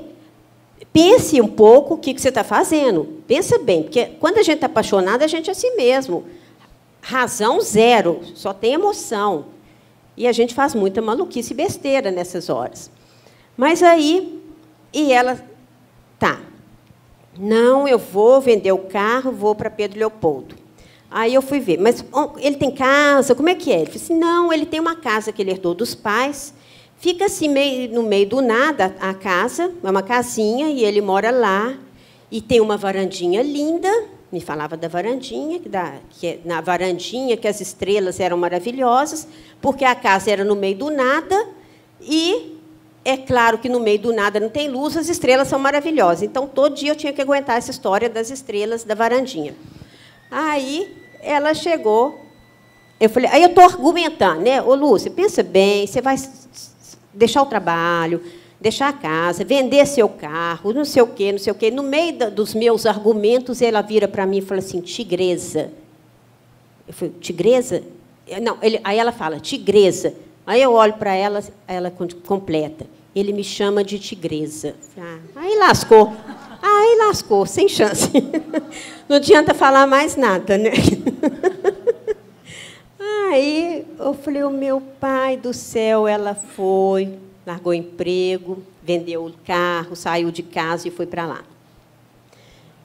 pense um pouco o que você está fazendo. Pensa bem, porque quando a gente está apaixonado, a gente é assim mesmo. Razão zero, só tem emoção. E a gente faz muita maluquice e besteira nessas horas. Mas aí, e ela, tá, não, eu vou vender o carro, vou para Pedro Leopoldo. Aí eu fui ver, mas ele tem casa, como é que é? Ele disse, assim, não, ele tem uma casa que ele herdou dos pais, fica assim no meio do nada a casa, é uma casinha, e ele mora lá, e tem uma varandinha linda, me falava da varandinha, na varandinha que as estrelas eram maravilhosas, porque a casa era no meio do nada, e é claro que no meio do nada não tem luz, as estrelas são maravilhosas. Então, todo dia eu tinha que aguentar essa história das estrelas da varandinha. Aí ela chegou, eu falei, aí eu estou argumentando, né? Ô, Lúcia, pensa bem, você vai deixar o trabalho, deixar a casa, vender seu carro, não sei o quê, não sei o quê. No meio dos meus argumentos, ela vira para mim e fala assim, tigresa. Eu falei, tigresa? Não, aí ela fala, tigresa. Aí eu olho para ela, ela completa. Ele me chama de tigresa. Aí lascou. Aí lascou, sem chance. Não adianta falar mais nada, né? Aí eu falei, o meu pai do céu, ela foi, largou o emprego, vendeu o carro, saiu de casa e foi para lá.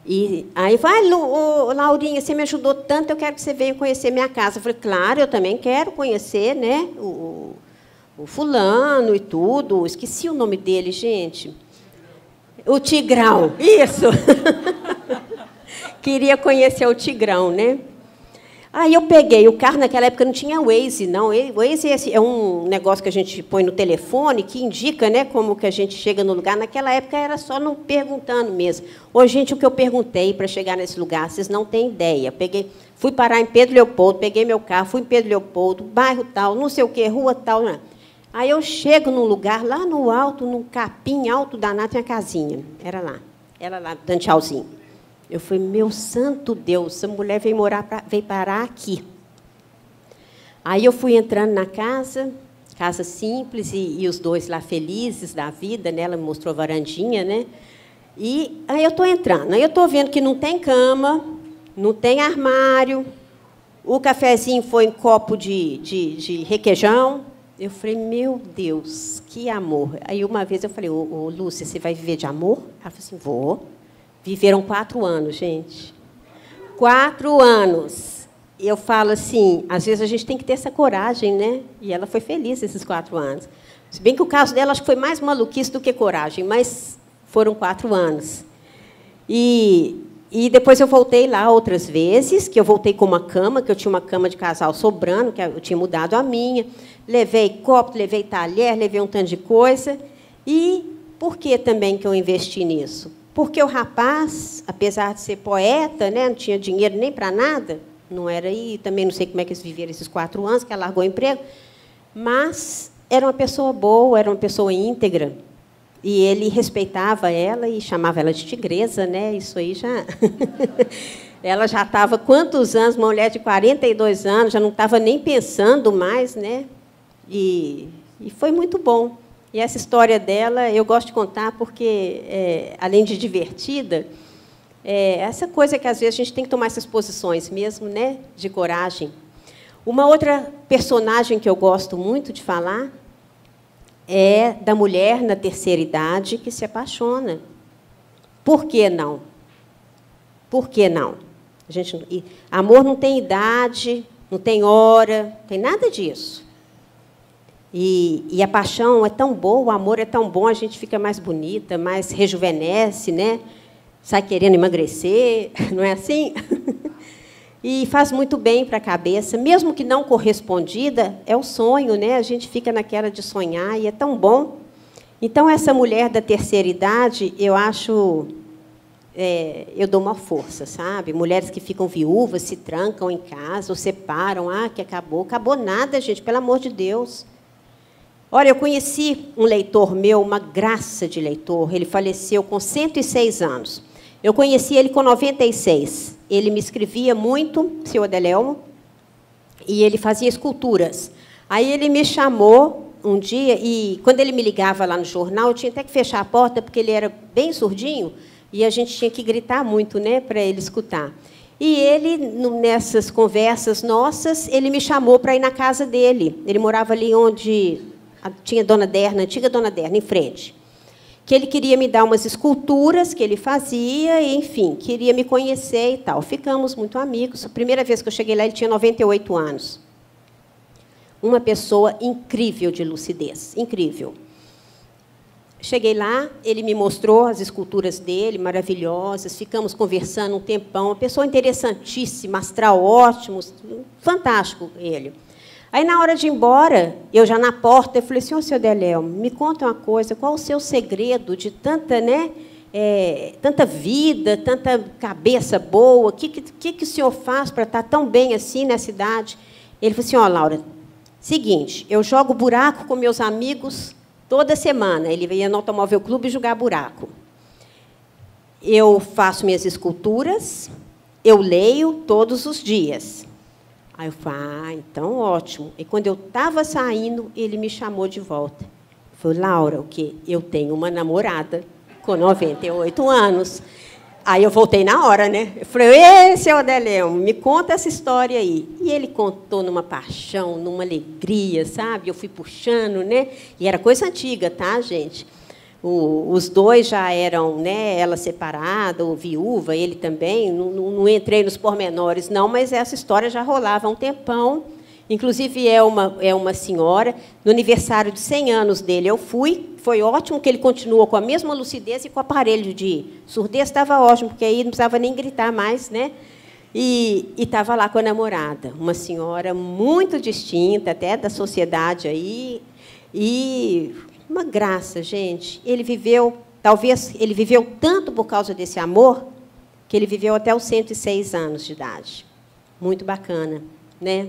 E aí vai, Laurinha, você me ajudou tanto, eu quero que você venha conhecer minha casa. Eu falei, claro, eu também quero conhecer, né, o fulano e tudo. Esqueci o nome dele, gente. O Tigrão, isso. Queria conhecer o Tigrão, né? Aí eu peguei o carro, naquela época não tinha Waze, não. O Waze é um negócio que a gente põe no telefone, que indica, né, como que a gente chega no lugar. Naquela época era só não perguntando mesmo. Ô, gente, o que eu perguntei para chegar nesse lugar, vocês não têm ideia. Fui parar em Pedro Leopoldo, peguei meu carro, fui em Pedro Leopoldo, bairro tal, não sei o quê, rua tal. Né? Aí eu chego num lugar, lá no alto, num capim alto danado, tinha a casinha. Era lá, dando tchauzinho. Eu falei, meu santo Deus, essa mulher veio parar aqui. Aí eu fui entrando na casa simples, e os dois lá felizes da vida, né? Ela me mostrou a varandinha, né? E aí eu estou entrando, aí eu estou vendo que não tem cama, não tem armário, o cafezinho foi em copo de requeijão. Eu falei, meu Deus, que amor. Aí uma vez eu falei, ô, Lúcia, você vai viver de amor? Ela falou assim, vou. Viveram 4 anos, gente. 4 anos. E eu falo assim, às vezes a gente tem que ter essa coragem, né? E ela foi feliz esses 4 anos. Se bem que o caso dela acho que foi mais maluquice do que coragem, mas foram 4 anos. E depois eu voltei lá outras vezes, que eu voltei com uma cama, que eu tinha uma cama de casal sobrando, que eu tinha mudado a minha. Levei copo, levei talher, levei um tanto de coisa. E por que também que eu investi nisso? Porque o rapaz, apesar de ser poeta, né, não tinha dinheiro nem para nada, não era aí, também não sei como é que eles viveram esses 4 anos, que ela largou o emprego, mas era uma pessoa boa, era uma pessoa íntegra, e ele respeitava ela e chamava ela de tigresa, né? Isso aí já... Ela já estava, quantos anos, uma mulher de 42 anos, já não estava nem pensando mais, né? E foi muito bom. E essa história dela, eu gosto de contar porque, além de divertida, essa coisa que, às vezes, a gente tem que tomar essas posições mesmo, né, de coragem. Uma outra personagem que eu gosto muito de falar é da mulher na terceira idade que se apaixona. Por que não? Por que não? Amor não tem idade, não tem hora, não tem nada disso. E a paixão é tão boa, o amor é tão bom, a gente fica mais bonita, mais rejuvenesce, né? Sai querendo emagrecer, não é assim? E faz muito bem para a cabeça, mesmo que não correspondida, é o sonho, né? A gente fica naquela de sonhar e é tão bom. Então, essa mulher da terceira idade, eu acho... eu dou uma força, sabe? Mulheres que ficam viúvas, se trancam em casa, ou separam, que acabou. Acabou nada, gente, pelo amor de Deus. Olha, eu conheci um leitor meu, uma graça de leitor. Ele faleceu com 106 anos. Eu conheci ele com 96. Ele me escrevia muito, seu Adelelmo, e ele fazia esculturas. Aí ele me chamou um dia, e quando ele me ligava lá no jornal, eu tinha até que fechar a porta, porque ele era bem surdinho, e a gente tinha que gritar muito, né, para ele escutar. E ele, nessas conversas nossas, ele me chamou para ir na casa dele. Ele morava ali onde tinha Dona Derna, antiga Dona Derna, em frente. Que ele queria me dar umas esculturas que ele fazia, e, enfim, queria me conhecer e tal. Ficamos muito amigos. A primeira vez que eu cheguei lá, ele tinha 98 anos. Uma pessoa incrível de lucidez, incrível. Cheguei lá, ele me mostrou as esculturas dele, maravilhosas, ficamos conversando um tempão, uma pessoa interessantíssima, astral ótimo, fantástico ele. Aí, na hora de ir embora, eu já na porta, eu falei assim, seu Adelelmo, me conta uma coisa, qual o seu segredo de tanta, né, tanta vida, tanta cabeça boa, o que o senhor faz para estar tão bem assim nessa idade? Ele falou assim, Laura, seguinte, eu jogo buraco com meus amigos toda semana. Ele ia no Automóvel Clube jogar buraco. Eu faço minhas esculturas, eu leio todos os dias. Aí eu falei, então ótimo. E quando eu estava saindo, ele me chamou de volta. Falei, Laura, o quê? Eu tenho uma namorada com 98 anos. Aí eu voltei na hora, né? Eu falei, seu Adelelmo, me conta essa história aí. E ele contou numa paixão, numa alegria, sabe? Eu fui puxando, né? E era coisa antiga, tá, gente? Os dois já eram, né, ela separada, ou viúva, ele também. Não entrei nos pormenores, não, mas essa história já rolava há um tempão. Inclusive, é uma senhora. No aniversário de 100 anos dele, eu fui. Foi ótimo que ele continuou com a mesma lucidez e com o aparelho de surdez estava ótimo, porque aí não precisava nem gritar mais, né? E estava lá com a namorada, uma senhora muito distinta, até da sociedade aí. E uma graça, gente. Ele viveu, talvez, ele viveu tanto por causa desse amor, que ele viveu até os 106 anos de idade. Muito bacana, né?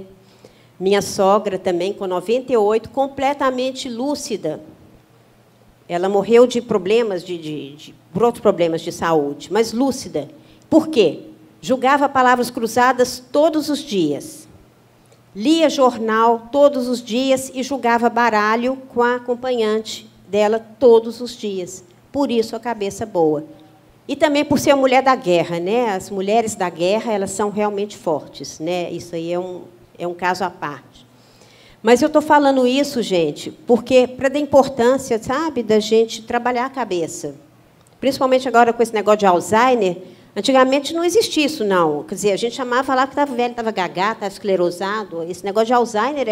Minha sogra também, com 98, completamente lúcida. Ela morreu de problemas, por outros problemas de saúde, mas lúcida. Por quê? Julgava palavras cruzadas todos os dias. Lia jornal todos os dias e julgava baralho com a acompanhante dela todos os dias. Por isso, a cabeça boa. E também por ser uma mulher da guerra, né? As mulheres da guerra, elas são realmente fortes, né? Isso aí é um caso à parte. Mas eu estou falando isso, gente, porque para dar importância, sabe, da gente trabalhar a cabeça. Principalmente agora com esse negócio de Alzheimer. Antigamente não existia isso, não. Quer dizer, a gente chamava lá que estava velho, estava gagá, estava esclerosado. Esse negócio de Alzheimer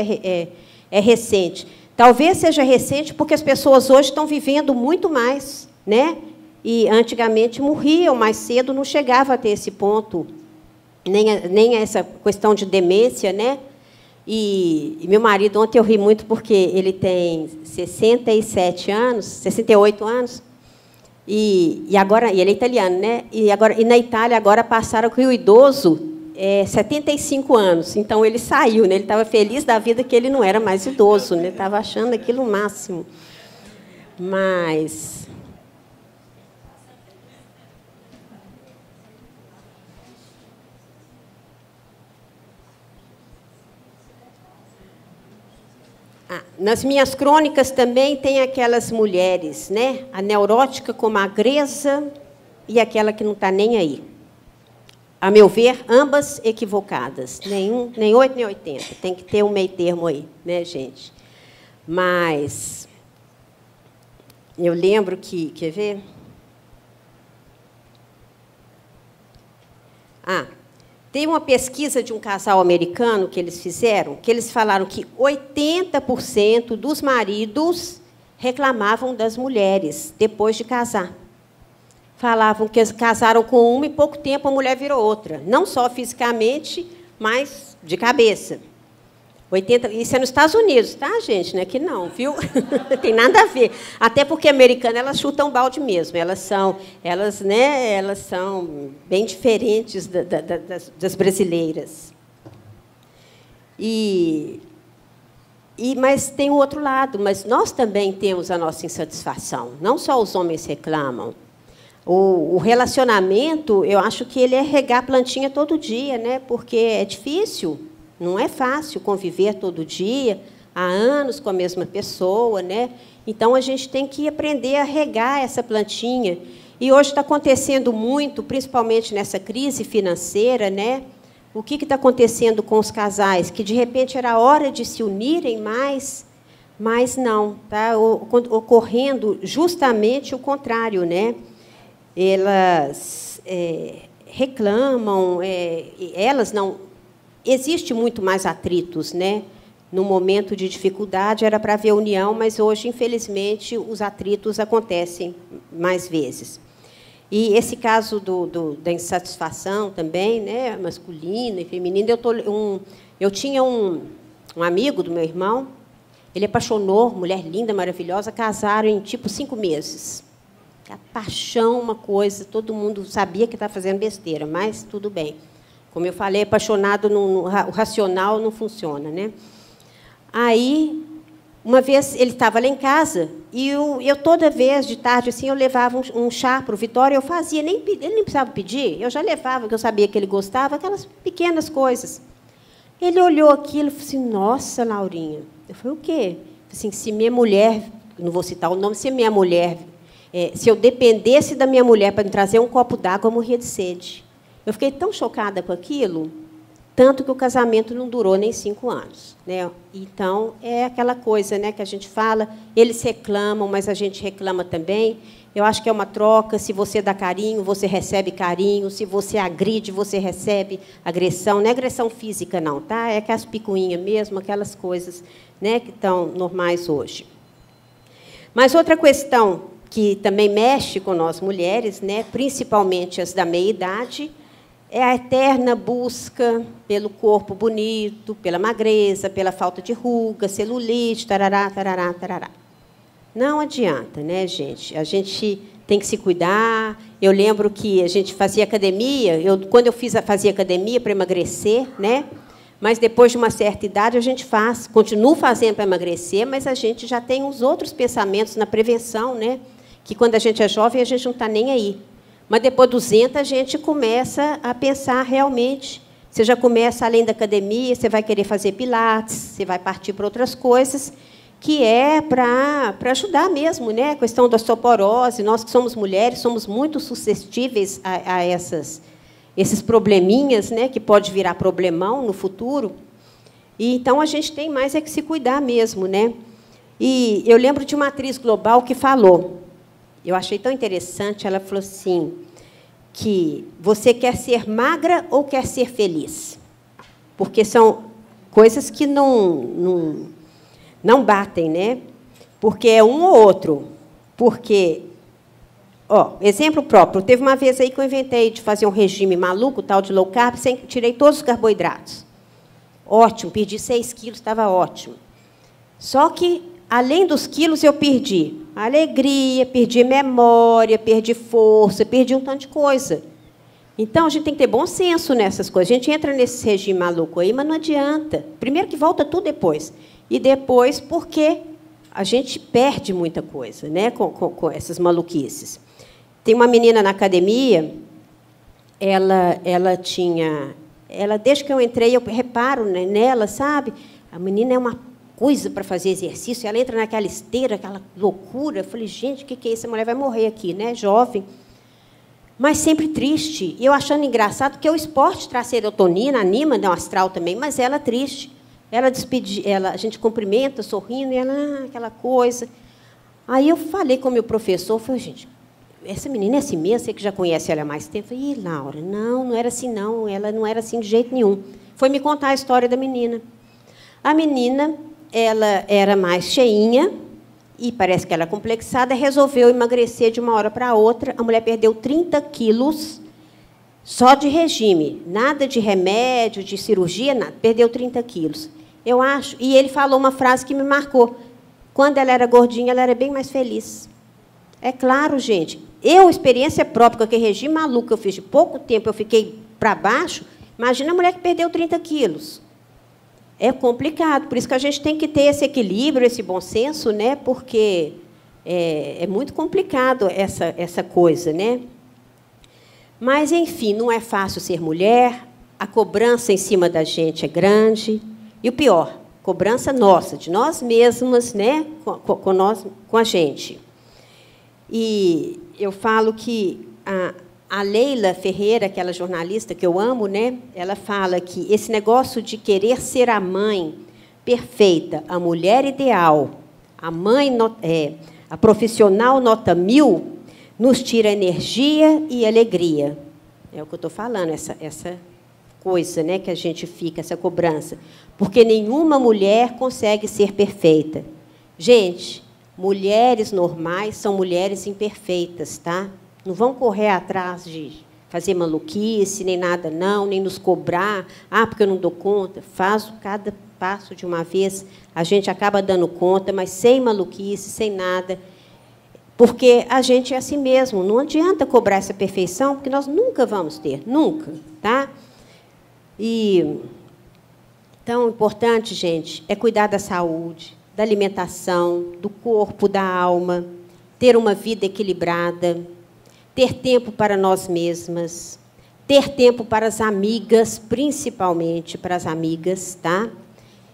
é recente. Talvez seja recente porque as pessoas hoje estão vivendo muito mais, né? E antigamente morriam mais cedo, não chegava a ter esse ponto, nem essa questão de demência, né? E meu marido, ontem eu ri muito porque ele tem 67 anos, 68 anos, e agora, e ele é italiano, né? E na Itália agora passaram que o idoso 75 anos. Então ele saiu, né? Ele estava feliz da vida que ele não era mais idoso, né? Estava achando aquilo o máximo. Mas nas minhas crônicas também tem aquelas mulheres, né? A neurótica com magreza e aquela que não está nem aí. A meu ver, ambas equivocadas. Nem 8, nem 80. Tem que ter um meio termo aí, né, gente? Mas eu lembro que... Quer ver? Tem uma pesquisa de um casal americano que eles fizeram, que eles falaram que 80% dos maridos reclamavam das mulheres depois de casar. Falavam que eles casaram com uma e pouco tempo a mulher virou outra. Não só fisicamente, mas de cabeça. 80, isso é nos Estados Unidos, tá, gente? Não é que não, viu? Tem nada a ver. Até porque americanas, elas chutam balde mesmo. Elas são bem diferentes das brasileiras. E Mas tem o outro lado, mas nós também temos a nossa insatisfação, não só os homens reclamam. O relacionamento, eu acho que ele é regar a plantinha todo dia, né? Porque é difícil, não é fácil conviver todo dia, há anos com a mesma pessoa, né? Então, a gente tem que aprender a regar essa plantinha. E hoje está acontecendo muito, principalmente nessa crise financeira, né? O que está acontecendo com os casais? Que, de repente, era hora de se unirem mais, mas não. Está ocorrendo justamente o contrário, né? Elas reclamam, elas não... Existe muito mais atritos, né? No momento de dificuldade era para haver união, mas hoje, infelizmente, os atritos acontecem mais vezes. E esse caso da insatisfação também, né, masculina e feminina, eu tinha um amigo do meu irmão, ele apaixonou, mulher linda, maravilhosa, casaram em, tipo, 5 meses. A paixão, uma coisa, todo mundo sabia que estava fazendo besteira, mas tudo bem. Como eu falei, apaixonado, o racional não funciona, né? Aí, uma vez, ele estava lá em casa, e eu toda vez, de tarde, assim, eu levava um chá para o Vitório, eu fazia, ele nem precisava pedir, eu já levava, porque eu sabia que ele gostava, aquelas pequenas coisas. Ele olhou aquilo e falou assim, nossa, Laurinha. Eu falei, o quê? Assim, se minha mulher, não vou citar o nome, se minha mulher... se eu dependesse da minha mulher para me trazer um copo d'água, eu morria de sede. Eu fiquei tão chocada com aquilo, tanto que o casamento não durou nem 5 anos. Né? Então, é aquela coisa, né, que a gente fala, eles reclamam, mas a gente reclama também. Eu acho que é uma troca, se você dá carinho, você recebe carinho, se você agride, você recebe agressão. Não é agressão física, não, tá? É aquelas picuinhas mesmo, aquelas coisas, né, que estão normais hoje. Mas outra questão que também mexe com nós mulheres, né, principalmente as da meia-idade, é a eterna busca pelo corpo bonito, pela magreza, pela falta de ruga, celulite, tarará, tarará, tarará. Não adianta, né, gente? A gente tem que se cuidar. Eu lembro que a gente fazia academia, quando eu fazia academia para emagrecer, né? Mas, depois de uma certa idade, a gente continua fazendo para emagrecer, mas a gente já tem uns outros pensamentos na prevenção, né? Que, quando a gente é jovem, a gente não está nem aí. Mas, depois dos 200, a gente começa a pensar realmente. Você já começa, além da academia, você vai querer fazer pilates, você vai partir para outras coisas, que é para ajudar mesmo, né? A questão da osteoporose. Nós, que somos mulheres, somos muito suscetíveis a esses probleminhas, né, que pode virar problemão no futuro. E, então, a gente tem mais que se cuidar mesmo, né? E eu lembro de uma atriz global que falou, eu achei tão interessante, ela falou assim, que você quer ser magra ou quer ser feliz? Porque são coisas que não batem, né? Porque é um ou outro. Porque... exemplo próprio. Teve uma vez aí que eu inventei de fazer um regime maluco, tal de low carb, tirei todos os carboidratos. Ótimo, perdi 6 quilos, estava ótimo. Só que, além dos quilos, eu perdi alegria, perdi memória, perdi força, perdi um tanto de coisa. Então, a gente tem que ter bom senso nessas coisas. A gente entra nesse regime maluco aí, mas não adianta. Primeiro que volta tudo depois. E depois porque a gente perde muita coisa, né, com essas maluquices. Tem uma menina na academia, desde que eu entrei, eu reparo nela, sabe? A menina é uma coisa para fazer exercício, ela entra naquela esteira, aquela loucura. Eu falei, gente, o que é isso? A mulher vai morrer aqui, né? Jovem. Mas sempre triste. E eu achando engraçado, porque o esporte traz serotonina, anima, dá um astral também, mas ela triste. A gente cumprimenta, sorrindo, e ela, aquela coisa. Aí eu falei com o meu professor, falei, gente, essa menina é assim mesmo, você que já conhece ela há mais tempo. Eu falei, Laura, não era assim, não. Ela não era assim de jeito nenhum. Foi me contar a história da menina. A menina, ela era mais cheinha, e parece que ela é complexada, resolveu emagrecer de uma hora para a outra. A mulher perdeu 30 quilos só de regime. Nada de remédio, de cirurgia, nada. Perdeu 30 quilos. Eu acho. E ele falou uma frase que me marcou. Quando ela era gordinha, ela era bem mais feliz. É claro, gente. Experiência própria, com aquele regime maluco que eu fiz de pouco tempo, eu fiquei para baixo. Imagina a mulher que perdeu 30 quilos. É complicado, por isso que a gente tem que ter esse equilíbrio, esse bom senso, né? Porque é muito complicado essa coisa, né? Mas, enfim, não é fácil ser mulher, a cobrança em cima da gente é grande, e o pior, cobrança nossa, de nós mesmas, né? com a gente. E eu falo que a Leila Ferreira, aquela jornalista que eu amo, né? Ela fala que esse negócio de querer ser a mãe perfeita, a mulher ideal, a mãe, a profissional nota 1000, nos tira energia e alegria. É o que eu estou falando, essa coisa, né, que a gente fica, essa cobrança. Porque nenhuma mulher consegue ser perfeita. Gente, mulheres normais são mulheres imperfeitas, tá? Não vão correr atrás de fazer maluquice, nem nada, não, nem nos cobrar. Ah, porque eu não dou conta. Faz cada passo de uma vez. A gente acaba dando conta, mas sem maluquice, sem nada. Porque a gente é assim mesmo. Não adianta cobrar essa perfeição, porque nós nunca vamos ter. Nunca. Tá? Então, o importante, gente, é cuidar da saúde, da alimentação, do corpo, da alma, ter uma vida equilibrada, ter tempo para nós mesmas, ter tempo para as amigas, principalmente para as amigas, tá?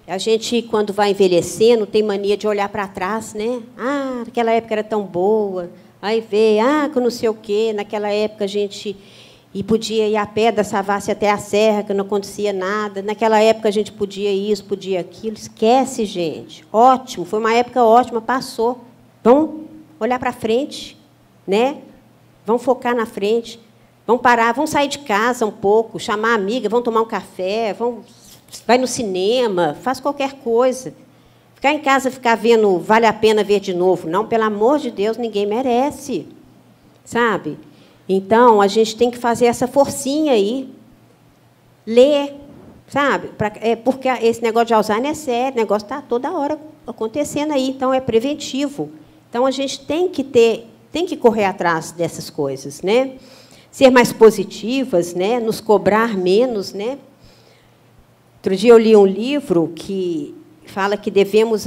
A gente, quando vai envelhecendo, tem mania de olhar para trás, né? Ah, naquela época era tão boa. Aí vê, que não sei o quê. Naquela época a gente podia ir a pé da Savassi até a Serra, que não acontecia nada. Naquela época a gente podia isso, podia aquilo. Esquece, gente. Ótimo, foi uma época ótima, passou. Vamos olhar para frente, né? Vamos focar na frente. Vamos parar, vamos sair de casa um pouco, chamar a amiga, vamos tomar um café, vai no cinema, faz qualquer coisa. Ficar em casa, ficar vendo, vale a pena ver de novo. Não, pelo amor de Deus, ninguém merece. Sabe? Então, a gente tem que fazer essa forcinha aí. Ler, sabe? Porque esse negócio de Alzheimer é sério, o negócio está toda hora acontecendo aí, então é preventivo. Então, a gente tem que correr atrás dessas coisas, né? Ser mais positivas, né? Nos cobrar menos, né? Outro dia eu li um livro que fala que devemos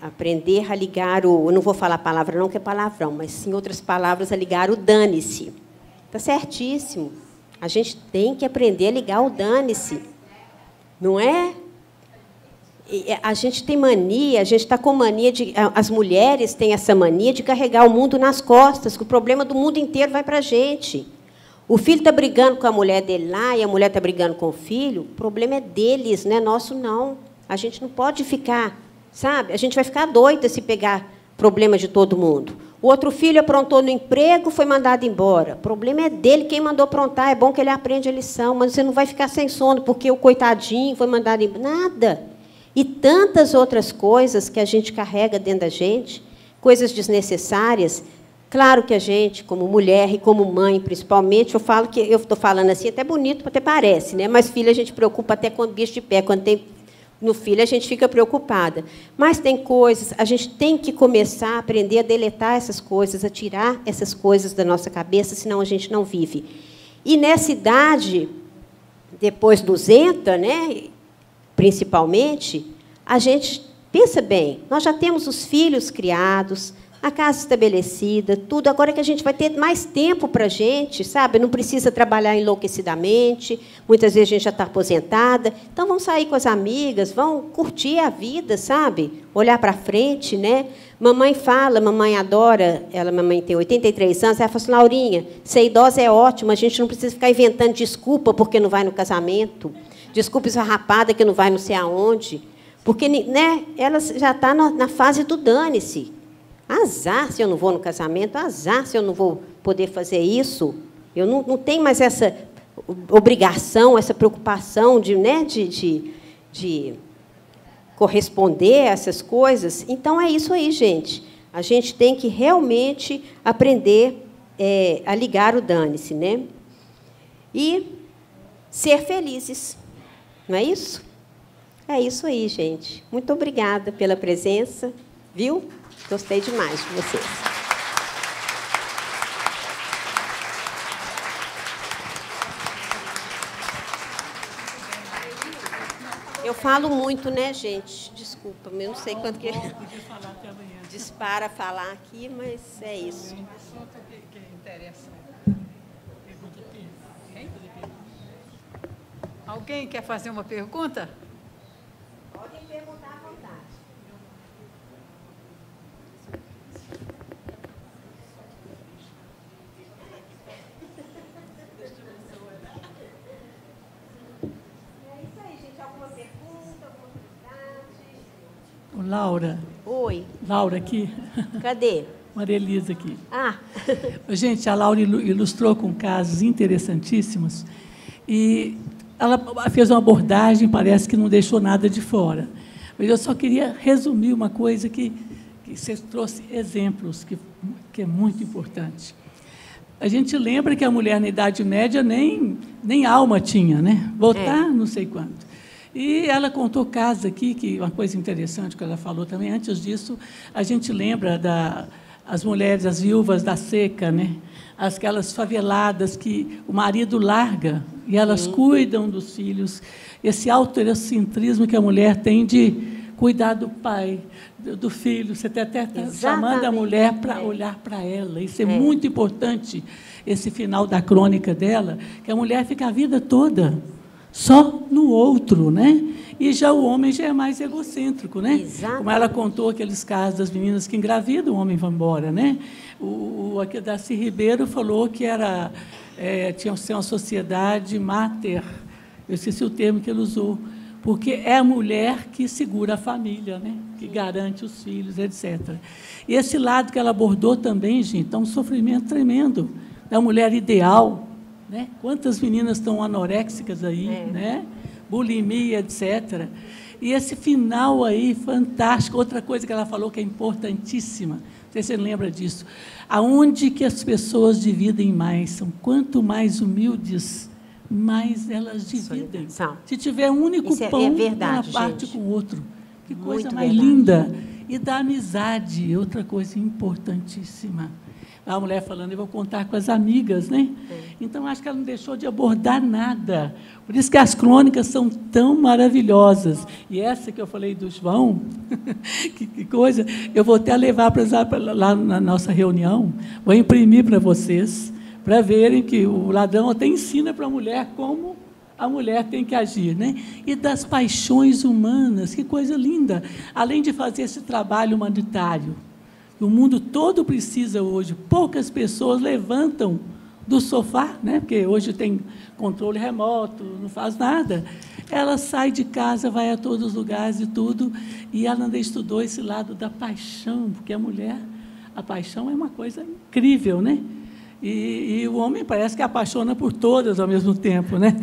aprender a ligar eu não vou falar a palavra não, que é palavrão, mas, em outras palavras, a ligar o dane-se. Está certíssimo. A gente tem que aprender a ligar o dane-se. Não é? A gente tem mania, a gente está com mania as mulheres têm essa mania de carregar o mundo nas costas, que o problema do mundo inteiro vai para a gente. O filho está brigando com a mulher dele lá e a mulher está brigando com o filho, o problema é deles, não é nosso, não. A gente não pode ficar, sabe? A gente vai ficar doida se pegar problema de todo mundo. O outro filho aprontou no emprego, foi mandado embora. O problema é dele, quem mandou aprontar, é bom que ele aprende a lição, mas você não vai ficar sem sono porque o coitadinho foi mandado embora. Nada. E tantas outras coisas que a gente carrega dentro da gente, coisas desnecessárias. Claro que a gente, como mulher e como mãe, principalmente, eu falo que eu estou falando assim, até bonito, até parece, né? Mas filho a gente preocupa até com bicho de pé. Quando tem no filho, a gente fica preocupada. Mas tem coisas, a gente tem que começar a aprender a deletar essas coisas, a tirar essas coisas da nossa cabeça, senão a gente não vive. E nessa idade, depois 200, né? Principalmente, a gente pensa bem, nós já temos os filhos criados, a casa estabelecida, tudo. Agora que a gente vai ter mais tempo para a gente, sabe? Não precisa trabalhar enlouquecidamente. Muitas vezes a gente já está aposentada. Então, vamos sair com as amigas, vamos curtir a vida, sabe? Olhar para frente, né? Mamãe fala, mamãe adora, mamãe tem 83 anos, ela fala assim, Laurinha, ser idosa é ótimo, a gente não precisa ficar inventando desculpa porque não vai no casamento, desculpa esfarrapada que não vai não sei aonde, porque, né, ela já está na fase do dane-se. Azar se eu não vou no casamento, azar se eu não vou poder fazer isso. Eu não tenho mais essa obrigação, essa preocupação de corresponder a essas coisas. Então, é isso aí, gente. A gente tem que realmente aprender a ligar o dane-se, né? E ser felizes. Não é isso? É isso aí, gente. Muito obrigada pela presença. Viu? Gostei demais de vocês. Eu falo muito, né, gente? Desculpa, eu não sei quanto que dispara falar aqui, mas é isso. Um assunto que interessa. Alguém quer fazer uma pergunta? Podem perguntar à vontade. É isso aí, gente. Alguma pergunta, alguma curiosidade? Laura. Oi. Laura aqui. Cadê? Maria Elisa aqui. Ah. Gente, a Laura ilustrou com casos interessantíssimos e ela fez uma abordagem, parece que não deixou nada de fora. Mas eu só queria resumir uma coisa que você trouxe exemplos, que é muito importante. A gente lembra que a mulher na Idade Média nem alma tinha, né? Votar, não sei quanto. E ela contou casos aqui, que uma coisa interessante que ela falou também. Antes disso, a gente lembra as mulheres, as viúvas da seca, né? Aquelas faveladas que o marido larga e elas cuidam dos filhos. Esse autorocentrismo que a mulher tem de cuidar do pai, do filho. Você até está chamando a mulher para olhar para ela. Isso é muito importante, esse final da crônica dela, que a mulher fica a vida toda só no outro, né? E já o homem já é mais egocêntrico, né? Exatamente. Como ela contou aqueles casos das meninas que engravidam, o homem vai embora, né? Aqui Darcy Ribeiro falou que tinha que ser uma sociedade mater. Eu esqueci o termo que ele usou, porque é a mulher que segura a família, né? Que garante os filhos, etc. E esse lado que ela abordou também, gente, é um sofrimento tremendo da mulher ideal, né? Quantas meninas estão anoréxicas aí, né? Bulimia, etc. E esse final aí, fantástico. Outra coisa que ela falou que é importantíssima, não sei se você lembra disso, aonde que as pessoas dividem mais? São quanto mais humildes, mais elas dividem. Se tiver um único pão, ela parte com o outro. Que coisa mais linda. E da amizade, outra coisa importantíssima. A mulher falando, eu vou contar com as amigas, né? Então, acho que ela não deixou de abordar nada. Por isso que as crônicas são tão maravilhosas. E essa que eu falei do João, que coisa, eu vou até levar lá na nossa reunião, vou imprimir para vocês, para verem que o ladrão até ensina para a mulher como a mulher tem que agir, né? E das paixões humanas, que coisa linda. Além de fazer esse trabalho humanitário, o mundo todo precisa hoje. Poucas pessoas levantam do sofá, né? Porque hoje tem controle remoto, não faz nada. Ela sai de casa, vai a todos os lugares e tudo, e ela ainda estudou esse lado da paixão, porque a paixão é uma coisa incrível, né? E o homem parece que apaixona por todas ao mesmo tempo, né?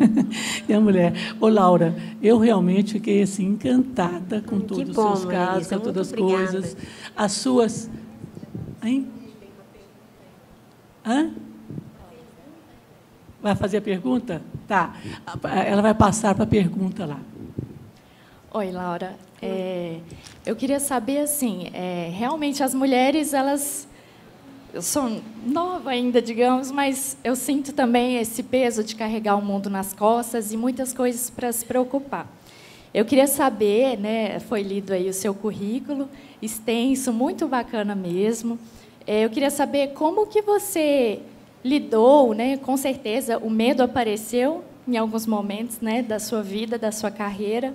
E a mulher. Ô, Laura, eu realmente fiquei assim, encantada com todos os seus casos, com todas as coisas. As suas... Hein? Hã? Vai fazer a pergunta? Tá. Ela vai passar para a pergunta lá. Oi, Laura. Eu queria saber, assim, realmente as mulheres, eu sou nova ainda, digamos, mas eu sinto também esse peso de carregar o mundo nas costas e muitas coisas para se preocupar. Eu queria saber, né, foi lido aí o seu currículo, extenso, muito bacana mesmo. Eu queria saber como que você lidou, né, com certeza o medo apareceu em alguns momentos, né, da sua vida, da sua carreira.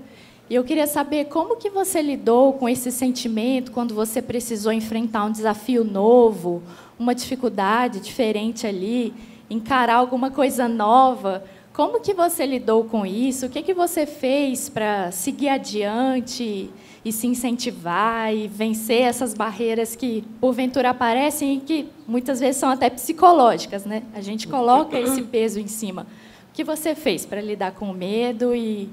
E eu queria saber como que você lidou com esse sentimento quando você precisou enfrentar um desafio novo, uma dificuldade diferente ali, encarar alguma coisa nova. Como que você lidou com isso? O que você fez para seguir adiante e se incentivar e vencer essas barreiras que, porventura, aparecem e que, muitas vezes, são até psicológicas, né? A gente coloca esse peso em cima. O que você fez para lidar com o medo e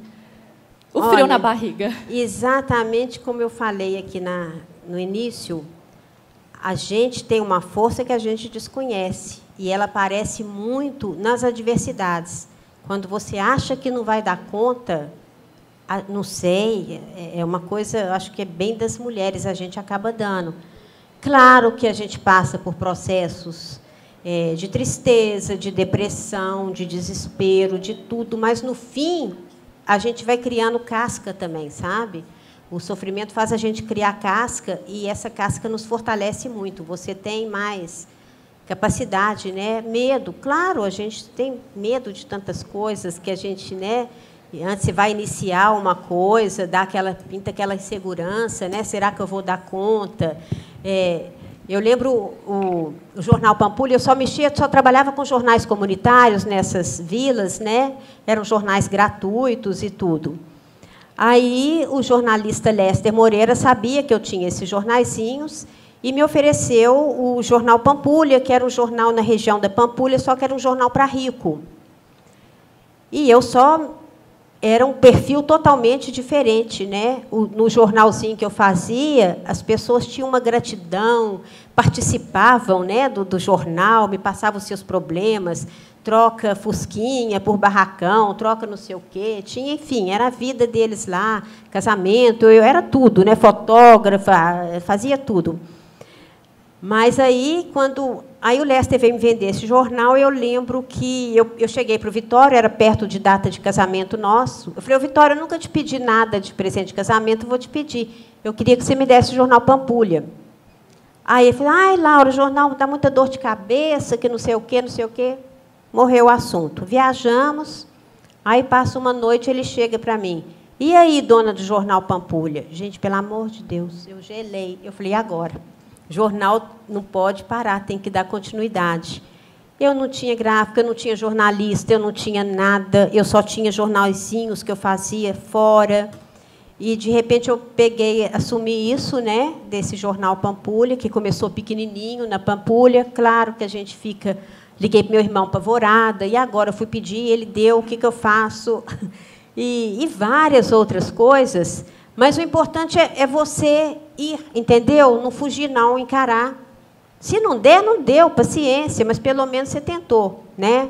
o frio na barriga? Exatamente como eu falei aqui no início, a gente tem uma força que a gente desconhece, e ela aparece muito nas adversidades. Quando você acha que não vai dar conta, não sei, é uma coisa, acho que é bem das mulheres, a gente acaba dando. Claro que a gente passa por processos de tristeza, de depressão, de desespero, de tudo, mas, no fim, a gente vai criando casca também, sabe? O sofrimento faz a gente criar casca, e essa casca nos fortalece muito. Você tem mais capacidade, né? Medo, claro, a gente tem medo de tantas coisas que a gente, né? Antes você vai iniciar uma coisa, pinta aquela insegurança, né? Será que eu vou dar conta? Eu lembro o jornal Pampulha, eu só trabalhava com jornais comunitários nessas vilas, né? Eram jornais gratuitos e tudo. Aí o jornalista Lester Moreira sabia que eu tinha esses jornaizinhos e me ofereceu o jornal Pampulha, que era um jornal na região da Pampulha, só que era um jornal para rico. E eu era um perfil totalmente diferente, né? No jornalzinho que eu fazia, as pessoas tinham uma gratidão, participavam, né, do jornal, me passavam os seus problemas, troca fusquinha por barracão, troca não sei o quê, tinha, enfim, era a vida deles lá, casamento, eu era tudo, né, fotógrafa, fazia tudo. Mas aí, o Lester veio me vender esse jornal, eu lembro que eu cheguei para o Vitório, era perto de data de casamento nosso. Eu falei, Vitório, eu nunca te pedi nada de presente de casamento, vou te pedir. Eu queria que você me desse o jornal Pampulha. Aí ele falou, ai, Laura, o jornal dá muita dor de cabeça, que não sei o quê, não sei o quê. Morreu o assunto. Viajamos, aí passa uma noite, ele chega para mim. E aí, dona do jornal Pampulha? Gente, pelo amor de Deus, eu gelei. Eu falei, e agora? Jornal não pode parar, tem que dar continuidade. Eu não tinha gráfica, eu não tinha jornalista, eu não tinha nada, eu só tinha jornalzinhos que eu fazia fora. E, de repente, eu assumi isso, né, desse jornal Pampulha, que começou pequenininho na Pampulha. Claro que a gente fica... Liguei para meu irmão apavorada, e agora eu fui pedir, ele deu, o que eu faço? E várias outras coisas. Mas o importante é você ir, entendeu? Não fugir, não, encarar. Se não der, não deu, paciência, mas pelo menos você tentou, né?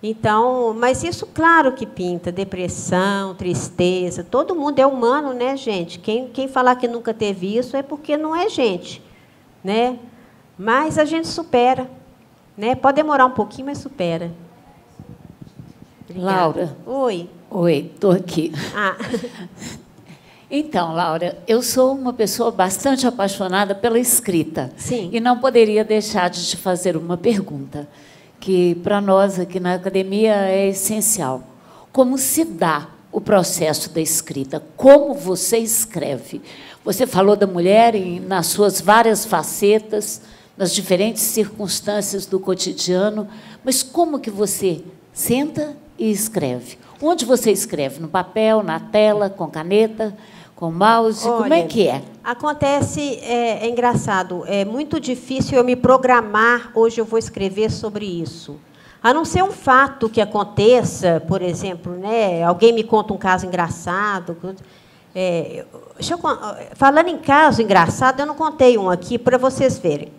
Então, mas isso, claro que pinta, depressão, tristeza, todo mundo é humano, né, gente? Quem falar que nunca teve isso é porque não é gente, né? Mas a gente supera, né? Pode demorar um pouquinho, mas supera. Obrigada. Laura. Oi. Oi, estou aqui. Ah. Então, Laura, eu sou uma pessoa bastante apaixonada pela escrita. Sim. E não poderia deixar de te fazer uma pergunta, que para nós aqui na academia é essencial. Como se dá o processo da escrita? Como você escreve? Você falou da mulher nas suas várias facetas, nas diferentes circunstâncias do cotidiano, mas como que você senta e escreve? Onde você escreve? No papel, na tela, com caneta, com mouse? Olha, como é que é? Acontece, é engraçado, é muito difícil eu me programar, hoje eu vou escrever sobre isso. A não ser um fato que aconteça, por exemplo, né, alguém me conta um caso engraçado. Falando em caso engraçado, eu não contei um aqui para vocês verem.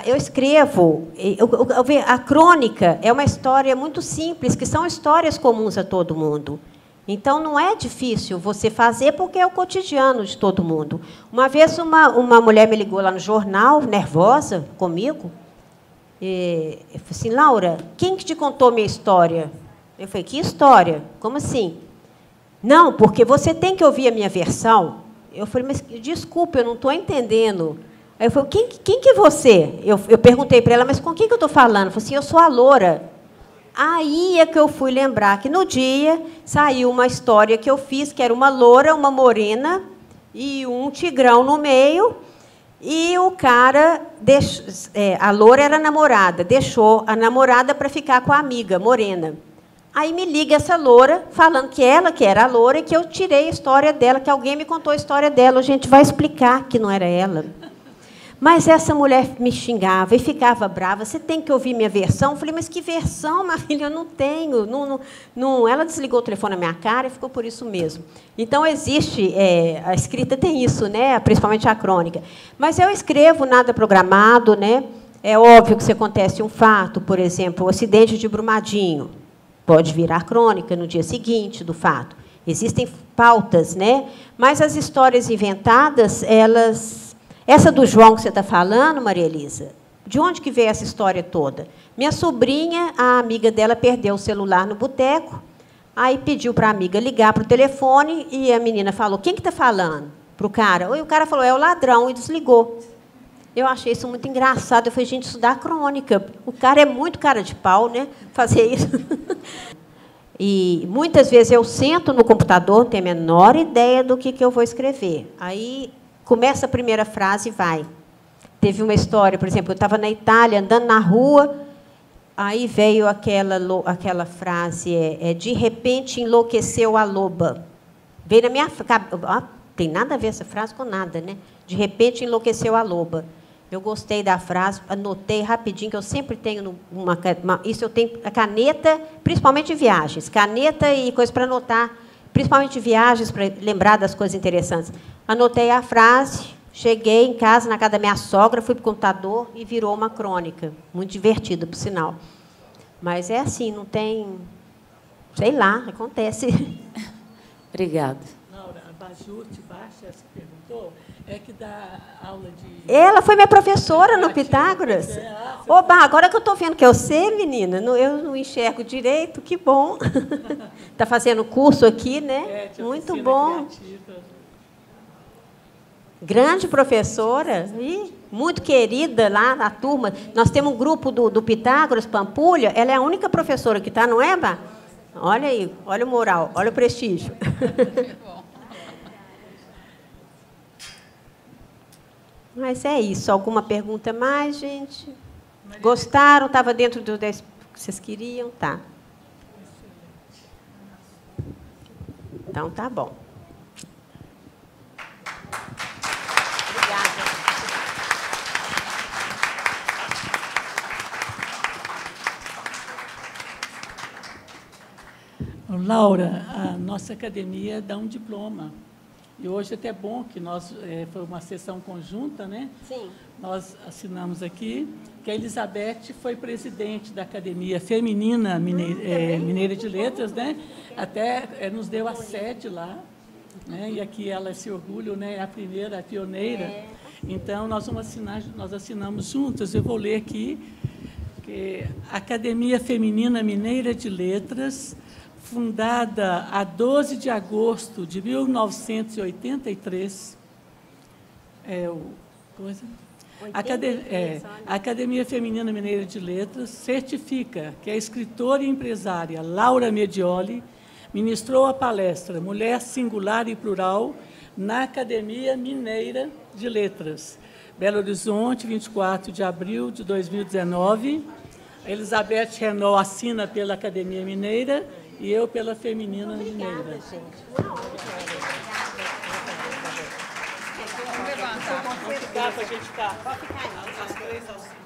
Eu escrevo, a crônica é uma história muito simples, que são histórias comuns a todo mundo. Então, não é difícil você fazer, porque é o cotidiano de todo mundo. Uma vez, uma mulher me ligou lá no jornal, nervosa comigo, e eu falei assim, Laura, quem que te contou minha história? Eu falei, que história? Como assim? Não, porque você tem que ouvir a minha versão. Eu falei, mas desculpa, eu não estou entendendo. Aí eu falei, quem que é você? Eu perguntei para ela, mas com quem que eu estou falando? Eu falei assim, eu sou a Loura. Aí é que eu fui lembrar que, no dia, saiu uma história que eu fiz, que era uma loura, uma morena e um tigrão no meio, e o cara, a loura era a namorada, deixou a namorada para ficar com a amiga, morena. Aí me liga essa loura, falando que ela que era a loura, e que eu tirei a história dela, que alguém me contou a história dela. A gente vai explicar que não era ela. Mas essa mulher me xingava e ficava brava. Você tem que ouvir minha versão. Eu falei, mas que versão, Marília? Eu não tenho. Não. Ela desligou o telefone na minha cara e ficou por isso mesmo. Então, existe... a escrita tem isso, né? Principalmente a crônica. Mas eu escrevo nada programado, né? É óbvio que se acontece um fato, por exemplo, o acidente de Brumadinho. Pode virar crônica no dia seguinte do fato. Existem pautas, né? Mas as histórias inventadas, elas... Essa do João que você está falando, Maria Elisa, de onde que veio essa história toda? Minha sobrinha, a amiga dela, perdeu o celular no boteco, Aí pediu para a amiga ligar para o telefone e a menina falou, quem que está falando? Para o cara. E o cara falou, é o ladrão, e desligou. Eu achei isso muito engraçado. Eu falei, gente, isso dá crônica. O cara é muito cara de pau, né? Fazer isso. E muitas vezes eu sento no computador, não tenho a menor ideia do que eu vou escrever. Aí começa a primeira frase e vai. Teve uma história, por exemplo, eu estava na Itália, andando na rua, aí veio aquela frase, de repente enlouqueceu a loba. Veio na minha cabeça, tem nada a ver essa frase com nada, né? De repente enlouqueceu a loba. Eu gostei da frase, anotei rapidinho, que eu sempre tenho isso eu tenho a caneta, principalmente em viagens, caneta e coisa para anotar, principalmente em viagens, para lembrar das coisas interessantes. Anotei a frase, cheguei em casa, na casa da minha sogra, fui para o computador e virou uma crônica. Muito divertida, por sinal. Mas é assim, não tem... Sei lá, acontece. Obrigada. Laura, a Bajur Tibacha se perguntou, é que dá aula de... Ela foi minha professora no Pitágoras. Oba, agora que eu estou vendo que eu sei, menina, eu não enxergo direito, que bom. Está fazendo curso aqui, né? Muito bom. Criativa. Grande professora, e muito querida lá na turma. Nós temos um grupo do Pitágoras, Pampulha, ela é a única professora que está, não é, Bá? Olha aí, olha o moral, olha o prestígio. Mas é isso. Alguma pergunta mais, gente? Gostaram? Estava dentro do 10 que vocês queriam? Tá. Então, tá bom. Laura, a nossa academia dá um diploma. E hoje até é bom que foi uma sessão conjunta, né? Sim. Nós assinamos aqui que a Elizabeth foi presidente da Academia Feminina Mineira de Letras, né? Até nos deu a sede lá, né? E aqui ela se orgulha, né? É a primeira, a pioneira. Então, nós assinamos juntas. Eu vou ler aqui que a Academia Feminina Mineira de Letras, fundada a 12 de agosto de 1983, a Academia Feminina Mineira de Letras certifica que a escritora e empresária Laura Medioli ministrou a palestra Mulher Singular e Plural na Academia Mineira de Letras, Belo Horizonte, 24 de abril de 2019. A Elizabeth Renault assina pela Academia Mineira e eu pela Feminina Mineira. Obrigada, gente. Vamos levantar. Vamos ficar para a gente ficar. As três assim.